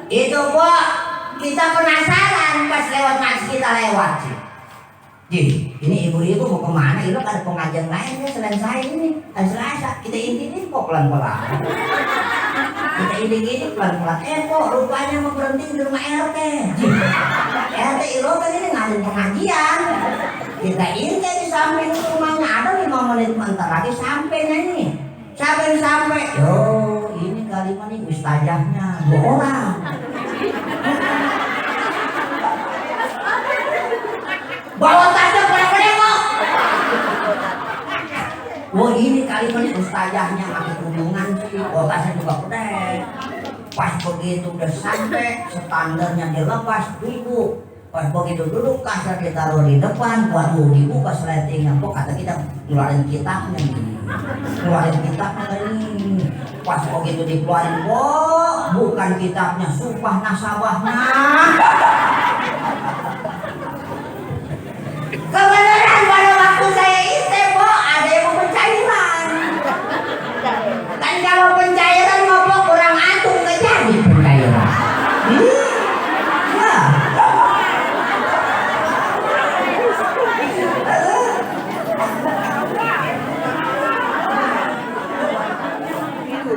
[SPEAKER 1] Itu kok kita penasaran pas lewat majlis kita lewat sih. Jadi ini ibu-ibu mau kemana? Itu ada pengajian lainnya selain saya ini. Hari Selasa kita intinya kok pelan-pelan. Kita ini pelan-pelan. Kok rupanya mau berhenti di rumah RT. RT itu kan ini ngadain pengajian. Kita ini di samping rumahnya ada 5 menit bentar lagi sampainya ini. Sampai. Yo, ini kalimat nih ustazahnya 2 orang. Bawa tasnya pada kok. Wah ini kalimat nih ustazahnya pakai kudungan sih. Bawa tasnya juga gede. Pas begitu udah sampai standarnya dilepas duduk. Pas begitu duduk kasar ditaruh di depan. Waduh dibuka sletingnya kok kata kita ngeluarin kitabnya nih. Keluarin kitabnya ini. Pas begitu dikeluarin kok bukan kitabnya, sumpah nasabahnya. Kebenaran pada waktu saya istep kok ada yang mau pencairan. Kan kalau pencairan mau kurang antum gak jadi pencairan.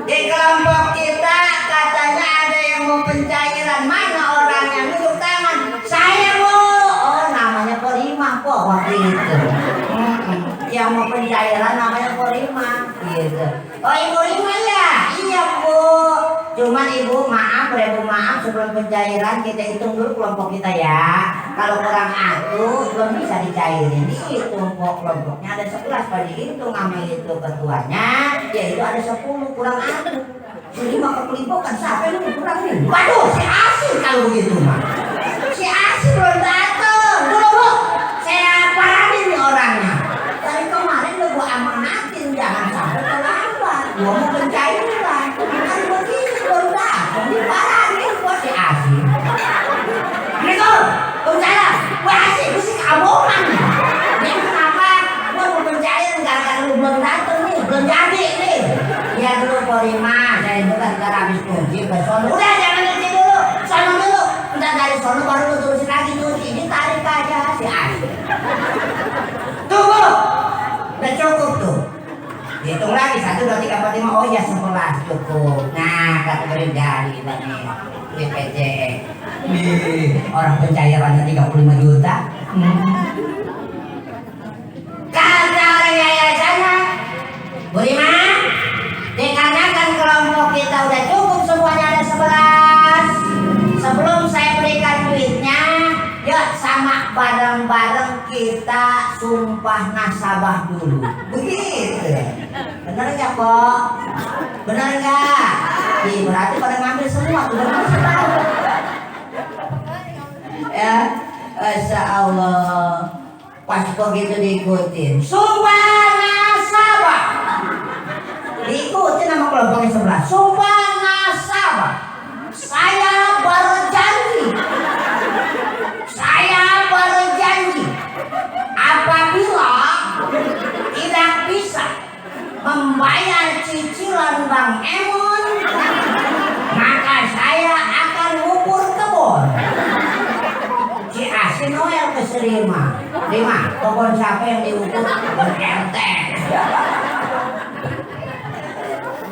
[SPEAKER 1] Di kelompok kita katanya ada yang mau pencairan, mana orangnya? Nunjuk tangan. Saya mau. Oh namanya Korima kok waktu itu. Yang mau pencairan namanya Korima gitu. Oh Ibu Rima ya? Iya Bu. Cuman Ibu maaf sebelum pencairan kita hitung dulu kelompok kita ya. Kalau kurang atuh belum bisa dicairin. Dihitung kok kelompoknya ada 11 pada dihitung sama itu ketuanya. Yaitu ada 10 kurang atuh. Jadi mah kepelimpokan siapa yang kurang nih? Waduh si Asin kalau begitu mah. Si Asin belum datang. Bu, saya parahin nih orangnya. Dari kemarin udah gua amanatin jangan sampai terlambat. Gua mau pencairan. Kan begini belum datang. Diparahin gua si Asin. Assalamualaikum. Waalaikumsalam. Wah Asin, gua sih kabongan. Ini kenapa? Gua mau pencairan gara-gara lu belum datang nih, belum jadi nih. Ya dulu Korima, saya itu kan ntar habis nyuci ke sono. Udah jangan nyuci dulu, sono dulu. Ntar dari sono baru lu terusin lagi nyuci. Ini tarik aja si Asin. Tunggu, udah cukup tuh. Hitung lagi 1, 2, 3, 4, 5. Oh ya 11 cukup. Nah kategori dari ini BPJS. Orang pencairannya 35 juta. Kata orang Budiman, dikarenakan kelompok kita udah cukup semuanya ada 11. Sebelum saya berikan duitnya, yuk sama bareng-bareng kita sumpah nasabah dulu. Begitu. Benar nggak kok? Benar nggak? Ih, berarti pada ngambil semua tuh. Ya, Masya Allah. Pas begitu diikutin sumpah nasabah, diikutin nama kelompoknya sebelah. Sumpah nasabah, saya berjanji apabila tidak bisa membayar cicilan Bang Emon, maka saya akan ngukur kebun. Si Asin Noel keserima. Lima, kebun siapa yang diukur? Kebun RT.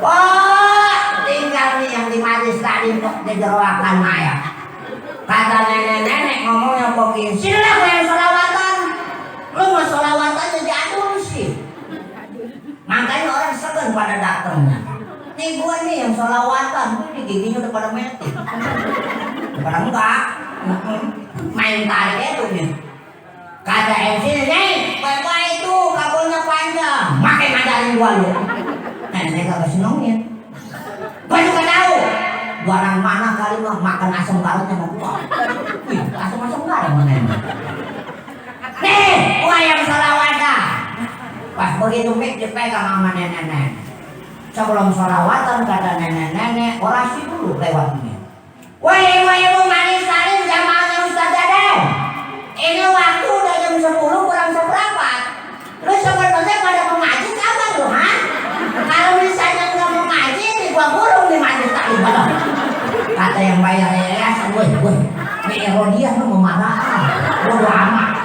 [SPEAKER 1] Oh, tinggal nih yang di majlis tadi kok dijeroakan Maya. Kata nenek-nenek ngomongnya kokin, sinilah gue yang solawatan. Lu mau solawatan jadi aduh sih. Makanya orang segan pada datangnya. Nih gue nih yang solawatan, ini giginya udah pada mati. Pada enggak, main tarik itu nih. Kata MC nih, bye-bye itu kabelnya panjang. Makin ngajarin gua lu. Nenek kagak senengin. Gua juga tahu. Barang mana kali mah makan asam garam sama gua. Wih, asam garam mana ini? Nih, gua yang salawatan. Pas begitu mik dipegang sama nenek-nenek. Sebelum salawatan kata nenek-nenek, orasi dulu lewat ini. Woi, ibu manis manis jamaahnya Ustaz Dadan. Ini waktu udah jam 10 kurang seperempat. Lu sebenarnya pada mau ngaji kapan lu, ha? Kalau misalnya nggak mau ngaji, nih gua gulung di majlis taklim balong. Kata yang bayar yayasan, woi, ini Erodiah lu mau marah, bodo amat.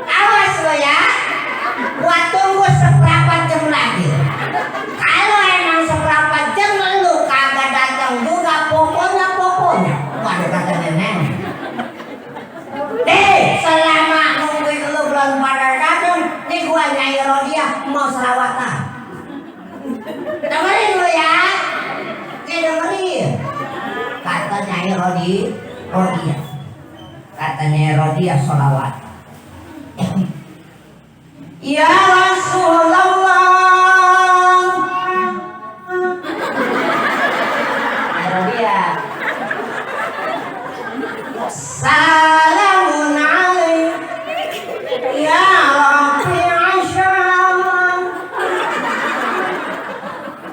[SPEAKER 1] Awas lo ya, gua tunggu seperempat jam lagi. Kalau emang seperempat jam lu kagak datang juga, pokoknya. Waduh kata nenek. Selama nungguin lu belum pada datang, nih gua Nyai Rodiah mau selawatan. Dengerin lu ya, nih dengerin. Kata Nyai Rodiah, kata Nyai Rodiah selawat. Ya Rasulullah. Nyai Rodiah. Salamun alaik ya Rabbi Asyam.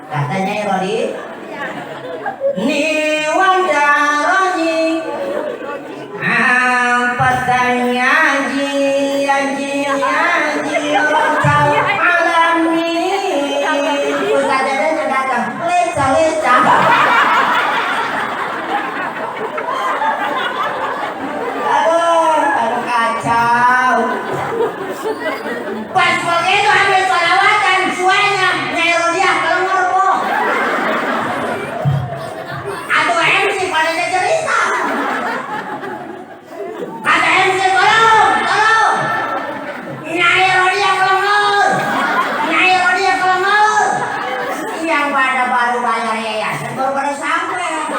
[SPEAKER 1] Katanya ya Rodi, ni wadarani apa tanya haji kau alami. Ustaz Dadan datang leca. Pas begitu ambil salawatan, suaranya Nyai Rodiah kelengar kok. Aduh MC pada cerita. Kata MC tolong. Nyai Rodiah kelengar. Yang pada baru bayar yayasan baru pada sampai.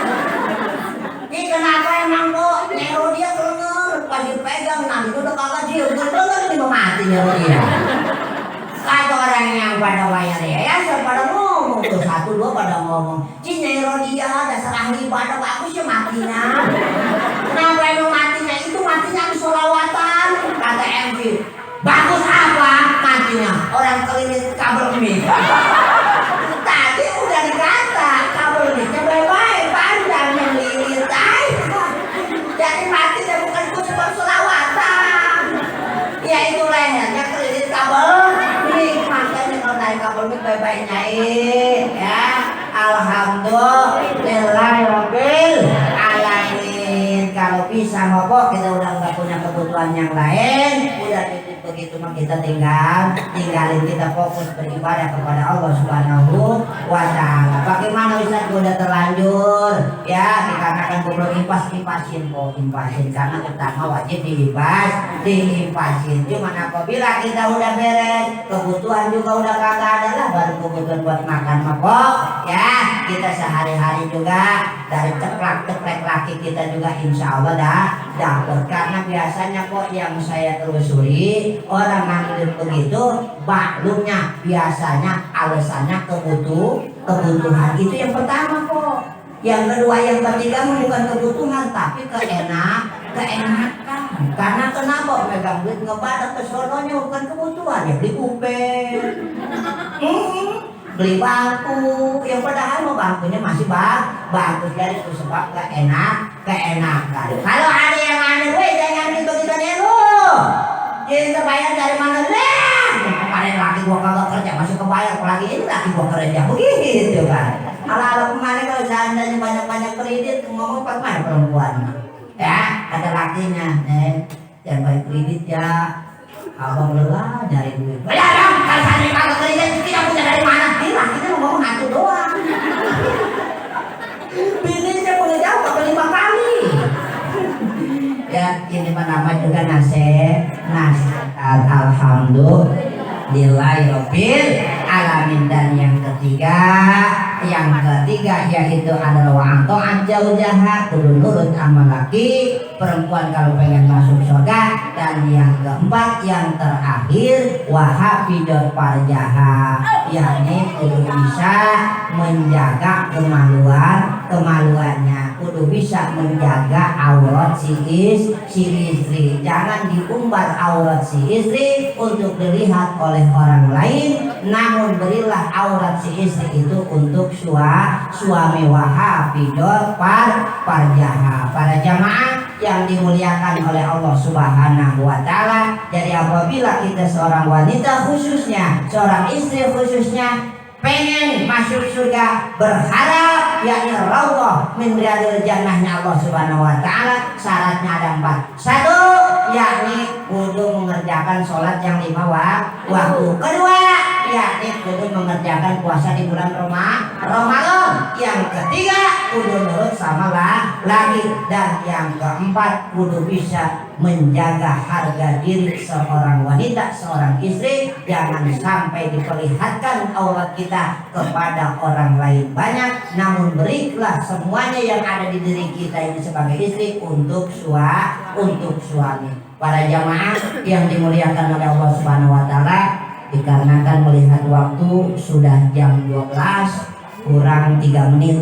[SPEAKER 1] Ini kenapa emang kok Nyai Rodiah kelengar? Pas dipegang nanti udah kagak cium. Ini mau mati ya Rodiah. Kata orang yang pada bayar yayasan pada ngomong tuh, 1, 2 pada ngomong, Nyai Rodiah dasar ahli ibadah bagus ya matinya. Kenapa emang matinya? Itu matinya solawatan. Kata MV, bagus apa matinya? Orang kelilit kabel mic. Tadi udah dikata kabel micnya baik-baik panjang yang lilit aja. Jadi matinya bukan sebab solawatan. Ya itu lehernya kelilit kabel mic, makanya kalau naik kabel mic baik-baik Nyai ya. Alhamdulillahirabbil alamin. Kalau bisa ngopok kita udah nggak punya kebutuhan yang lain, udah begitu mah kita tinggalin kita fokus beribadah kepada Allah Subhanahu wa Ta'ala. Bagaimana Ustaz udah terlanjur ya, dikarenakan belum impasin karena utama wajib diimpasin. Cuman apabila kita udah beres, kebutuhan juga udah kagak ada lah, baru kebutuhan buat makan mabok ya, kita sehari-hari juga dari ceplak-ceplek laki kita juga insya Allah dapat. Karena biasanya kok yang saya telusuri orang ngambil begitu maklumnya biasanya alasannya kebutuhan itu yang pertama kok. Yang kedua yang ketiga bukan kebutuhan tapi keenakan. Karena kenapa megang duit ngebadak ke sononya bukan kebutuhan ya, beli kuping, beli bangku, yang padahal mau bangkunya masih bagus, dari itu sebab keenakan. Kalau ada yang aneh, jangan gitu-gitu lu. Kita bayar dari mana lah? Kemarin laki gua kagak kerja masih kebayar, apalagi ini laki gua kerja begitu kan. Ala kemarin kalau seandainya banyak kredit ngomong apa mana perempuan? Ya, kata lakinya, jangan bayar kredit ya. Abang lelah dari duit. Kalau seandainya kagak kredit kita punya dari mana? Ini lakinya ngomong satu doang. Bininya boleh jawab apa 5 kali. Ya, ini nama juga nasihat alhamdulillahirabbil alamin. Dan yang ketiga yaitu adalah wa'ato'an jaujaha, kudu nurut sama laki perempuan kalau pengen masuk surga. Dan yang keempat yang terakhir wahafidot farjaha, yakni kudu bisa menjaga kemaluannya, kudu bisa menjaga aurat si istri. Jangan diumbar aurat si istri untuk dilihat oleh orang lain, namun berilah aurat si istri itu untuk suami. Wahafidot farjaha. Para jamaah yang dimuliakan oleh Allah Subhanahu wa Ta'ala, jadi apabila kita seorang wanita khususnya, seorang istri khususnya pengen masuk surga, berharap yakni raudhah min riyadil jannahnya Allah Subhanahu wa Ta'ala, syaratnya ada 4. 1, yakni kudu mengerjakan sholat yang 5 waktu. Kedua, yakni kudu mengerjakan puasa di bulan Ramadan. Yang ketiga, kudu nurut sama laki. Dan yang keempat, kudu bisa menjaga harga diri seorang wanita, seorang istri. Jangan sampai diperlihatkan aurat kita kepada orang lain banyak, namun berilah semuanya yang ada di diri kita ini sebagai istri untuk suami. Para jamaah yang dimuliakan oleh Allah Subhanahu wa Ta'ala, dikarenakan melihat waktu sudah jam 12 kurang 3 menit,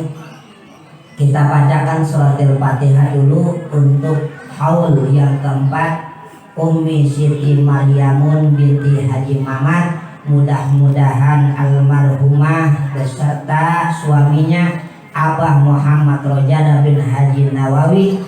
[SPEAKER 1] kita bacakan suratul Fatihah dulu untuk haul yang keempat Ummi Siti Maryamun binti Haji Mamat. Mudah-mudahan almarhumah beserta suaminya Abah Muhammad Rojana bin Haji Nawawi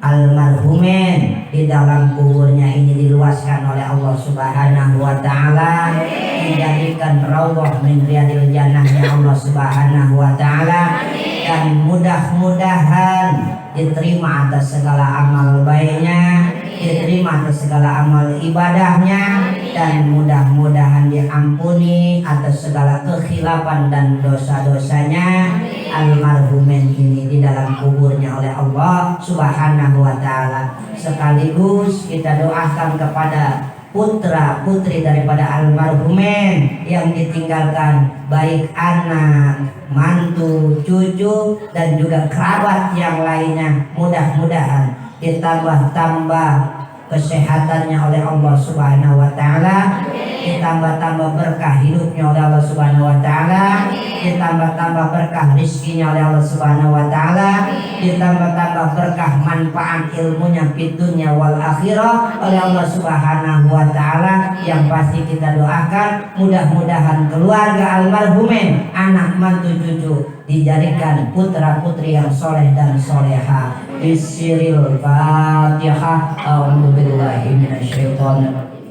[SPEAKER 1] almarhumin di dalam kuburnya ini diluaskan oleh Allah Subhanahu wa Ta'ala, dijadikan raudhah min riyadil jannahnya Allah Subhanahu wa Ta'ala, dan mudah-mudahan diterima atas segala amal baiknya, diterima atas segala amal ibadahnya, dan mudah-mudahan diampuni atas segala kekhilafan dan dosa-dosanya almarhumin ini di dalam kuburnya oleh Allah Subhanahu wa Ta'ala. Sekaligus kita doakan kepada putra putri daripada almarhumin yang ditinggalkan, baik anak, mantu, cucu, dan juga kerabat yang lainnya. Mudah-mudahan ditambah-tambah kesehatannya oleh Allah Subhanahu wa Ta'ala, ditambah-tambah berkah hidupnya oleh Allah Subhanahu wa Ta'ala, ditambah-tambah berkah rizkinya oleh Allah Subhanahu wa Ta'ala, ditambah-tambah berkah manfaat ilmunya fid dunya wal akhirah oleh Allah Subhanahu wa Ta'ala. Yang pasti kita doakan mudah-mudahan keluarga almarhumin, anak mantu cucu dijadikan putra putri yang soleh dan soleha. Bismillahirrahmanirrahim. Fatihah. A'udzubillahi minasyaitonir rajim.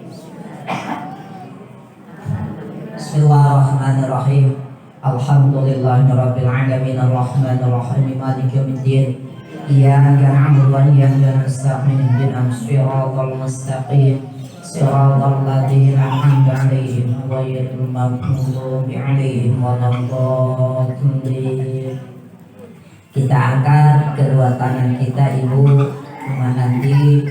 [SPEAKER 1] Bismillahirrahmanirrahim. Alhamdulillahirabbil alamin arrahmanir rahim maliki yaumiddin. Iyyaka na'budu wa iyyaka nasta'in ihdinas siratal mustaqim siratal ladzina an'amta 'alaihim ghairil maghdubi 'alaihim waladdallin. Kita angkat kedua tangan kita Ibu, nanti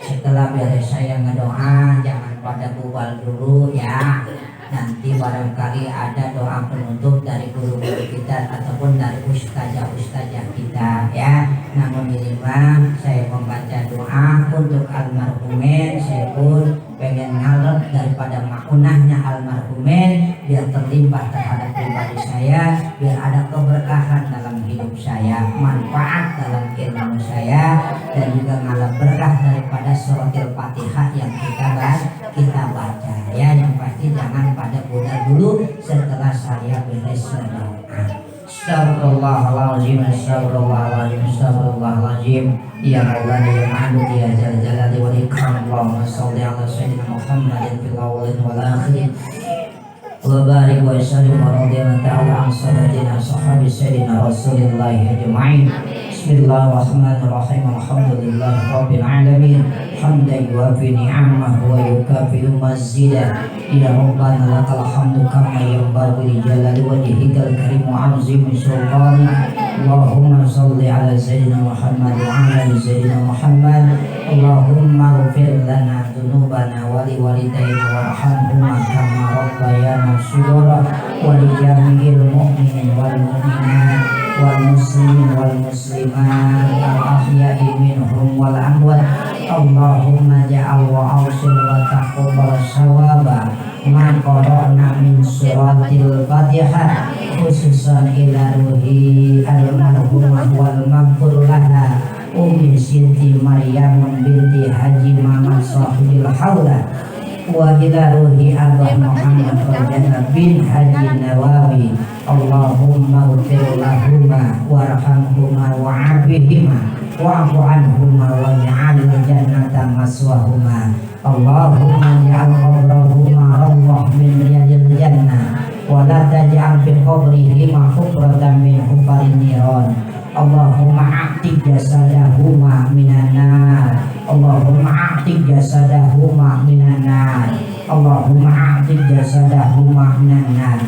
[SPEAKER 1] setelah beres saya ngedoa jangan pada bubal dulu ya. Nanti barangkali ada doa penutup dari guru-guru kita ataupun dari ustazah-ustazah kita ya. Namun minimal saya membaca doa untuk almarhumin. Saya pun pengen ngalor daripada maunahnya almarhumin biar terlimpah terhadap pribadi saya, biar ada keberkahan dalam hidup saya, manfaat dalam ilmu saya, dan juga ngalah berkah daripada suratil Fatihah yang kita baca ya. Yang pasti jangan pada budak dulu setelah saya beres berdoa. Astagfirullahaladzim, astagfirullahaladzim, astagfirullahaladzim. Ya Allah ya Ma'bud ya Jal Jalali wal Ikram. Allahumma salli ala sayyidina Muhammadin fil awwalin wal akhirin wa barik wa sallim wa radiyallahu ta'ala an sayyidina sahabi sayyidina Rasulillahi ajma'in. Bismillahirrahmanirrahim. Alhamdulillahi rabbil alamin. Hamdan yuwafi ni'amahu wa yukafi'u mazidah. Ya Rabbana lakal hamdu kama yanbaghi li jalali wajhikal karim wa 'azimi sultanik. Allahumma salli ala sayyidina Muhammad wa ala sayyidina Muhammad. Allahumma ighfir lana dzunubana wa li walidayna warhamhuma kama rabbayana shighara wa li jami'il mu'minin wal mu'minat wal muslimin wal muslimat al ahya'i minhum wal amwat. Allahumma ja'al wa awsil wa taqabbal sawaba ma qara'na min suratil Fatihah khususan ila ruhi al-marhumah wal maghfur laha Ummi Siti Maryam binti Haji Maman sahibil haulah wa ila ruhi Abah Muhammad Rajana bin Haji Nawawi. Allahumma ighfir lahuma warhamhuma wa'afihima wa'fu anhuma waj'al jannata maswahuma. Allahumma ja'al qabrahuma rawdah min riyadil jannah wa la taj'al fi qabrihima hufratan min hufarin niran. Allahumma a'tik jasadahuma minan nar. Allahumma a'tik jasadahuma minan nar. Allahumma a'tik jasadahuma minan nar.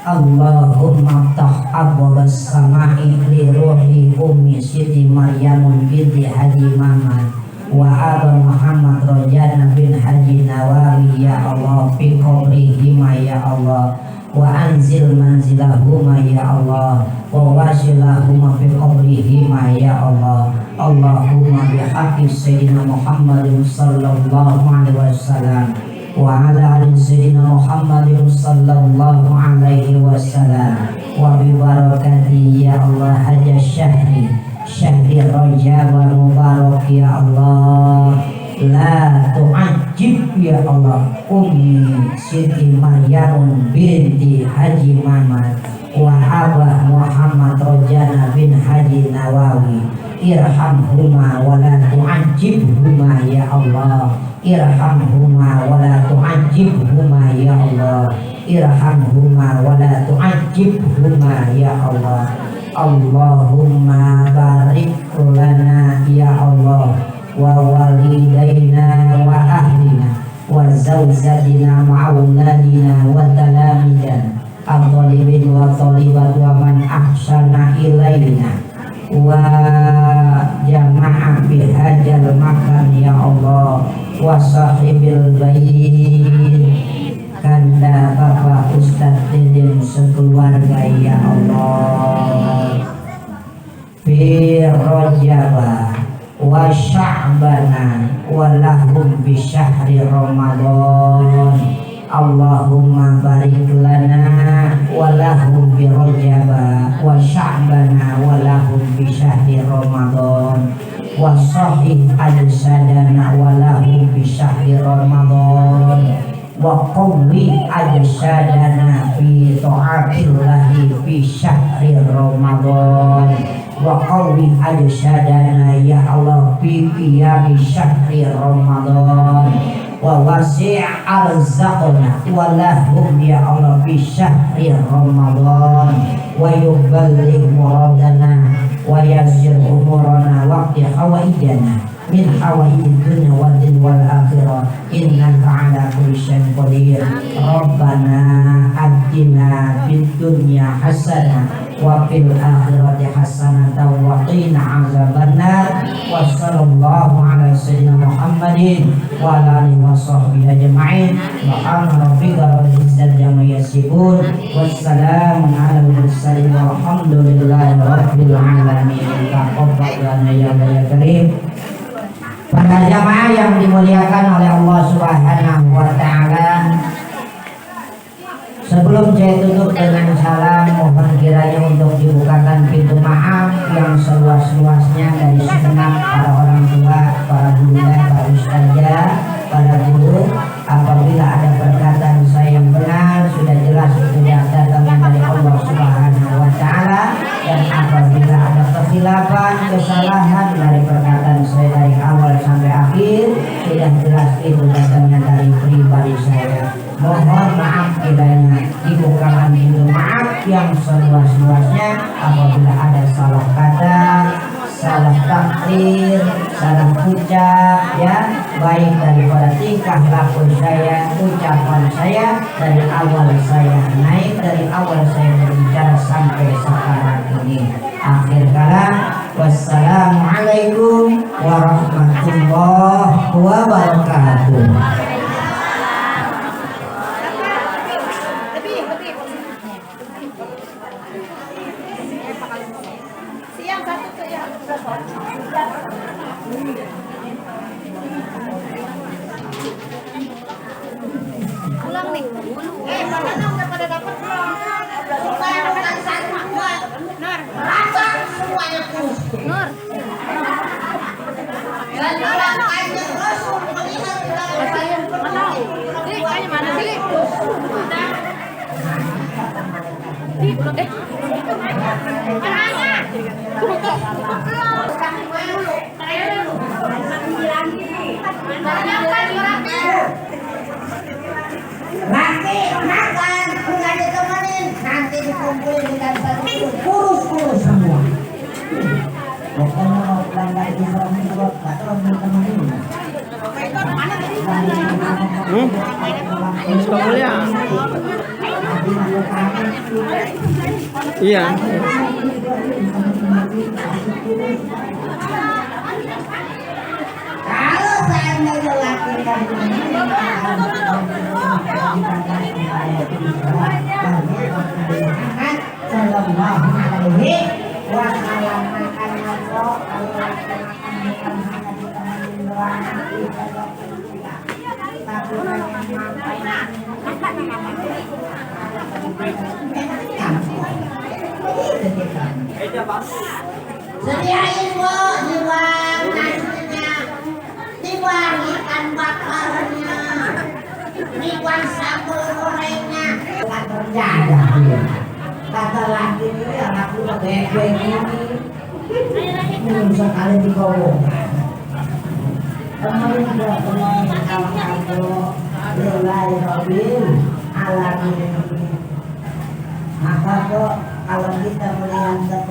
[SPEAKER 1] Allahumma ftah abwabas sama'i li ruhi Ummi Siti Maryam binti Haji Maman wa Aba Muhammad Rajana bin Haji Nawawi. Ya Allah fi qabrihima ya Allah wa anzil manzilahuma ya Allah wa wasilahuma fi qabrihima ya Allah. Allahumma bihaqqi sayyidina Muhammadin sallallahu alaihi wasallam wa ala ali sayyidina Muhammadin sallallahu alaihi wasallam wa bi barakati ya Allah haja syahri Rajab mubarak ya Allah. La tu'ajib ya Allah Ummi Siti Maryam binti Haji Maman wa Abah Muhammad Rajana bin Haji Nawawi. Irhamhuma wa la tu'ajibhuma ya Allah. Irhamhuma wa la tu'ajibhuma ya Allah. Irhamhuma wa la tu'ajibhuma ya Allah. Allahumma barik lana ya Allah wa walidayna wa ahlina wa zawjatina wa auladina wa talamidana at-talibin wa talibat wa man ahsana ilayna wa jama'a fi hajjal makan ya Allah wa sahibil bait kanda Bapak Ustadz Tidin sekeluarga ya Allah. Fi Rajaba wa Sya'bana wa lahum bi syahri Ramadan. Allahumma barik lana wa lahum bi Rajaba wa Sya'bana wa lahum bi syahri Ramadan wa sahih ajsadana wa lahum bi syahri Ramadan wa qawwi ajsadana fi ta'atillahi fi syahri Ramadan wa qawwi ajsadana ya Allah fi qiyami syahri Ramadan wa wasi' arzaqna wa lahum ya Allah fi syahri Ramadan wa yuballigh muradana wa yassir umurana waqti hawaijana min hawaijid dunya wad din wal akhirah innaka ala kulli syai'in qadir. Rabbana atina fid dunya hasanah wa fil akhirati hasanah wa qina azabannar. Wa sallallahu ala sayyidina Muhammadin wa ala alihi wa sahbihi ajma'in. Subhana rabbika rabbil izzati amma yasifun. Wassalamun ala mursalin walhamdulillahi rabbil alamin. Taqabbal ya karim. Para jamaah yang dimuliakan oleh Allah Subhanahu wa taala, sebelum saya tutup dengan salam, mohon kiranya untuk dibukakan pintu maaf yang seluas-luasnya dari segenap para orang tua, para bunda, para ustazah, para guru. Apabila ada perkataan saya yang benar, sudah jelas itu datangnya dari Allah Subhanahu wa taala, dan apabila ada kesilapan, kesalahan dari perkataan saya dari awal sampai akhir, sudah jelas itu datangnya dari pribadi saya. Mohon maaf kiranya dibukakan pintu maaf yang seluas-luasnya apabila ada salah kata, salah takdir, salah ucap, ya, baik daripada tingkah laku saya, ucapan saya dari awal saya naik, dari awal saya berbicara sampai sekarang ini. Akhir kalam, wassalamualaikum warahmatullahi wabarakatuh.
[SPEAKER 2] Pulang nih. Mana udah pada dapat belum? Supaya bukan sama. Nur. Rasa semuanya kurus. Nur. Dan orang kaya Rasul melihat saya mana? Di kaya mana sih? Di mananya?
[SPEAKER 1] Laki makan, nggak ditemenin, nanti dikumpulin di kantor kurus semua. Pokoknya mau pulang dari Islam juga nggak terus ditemenin.
[SPEAKER 3] Suka mulia. Iya.
[SPEAKER 1] Kalau seandainya laki-laki Sallallahu alaihi wasallam sediain bu, dibuang nasinya, dibuang ikan bakarnya, dibuang sambal gorengnya. Gak terjaga dia. Kata laki ini yang aku bebek ini, sekali digowongkan. Kemarin juga penuh kalau mulai mobil alamin. Maka kok kalau kita melihat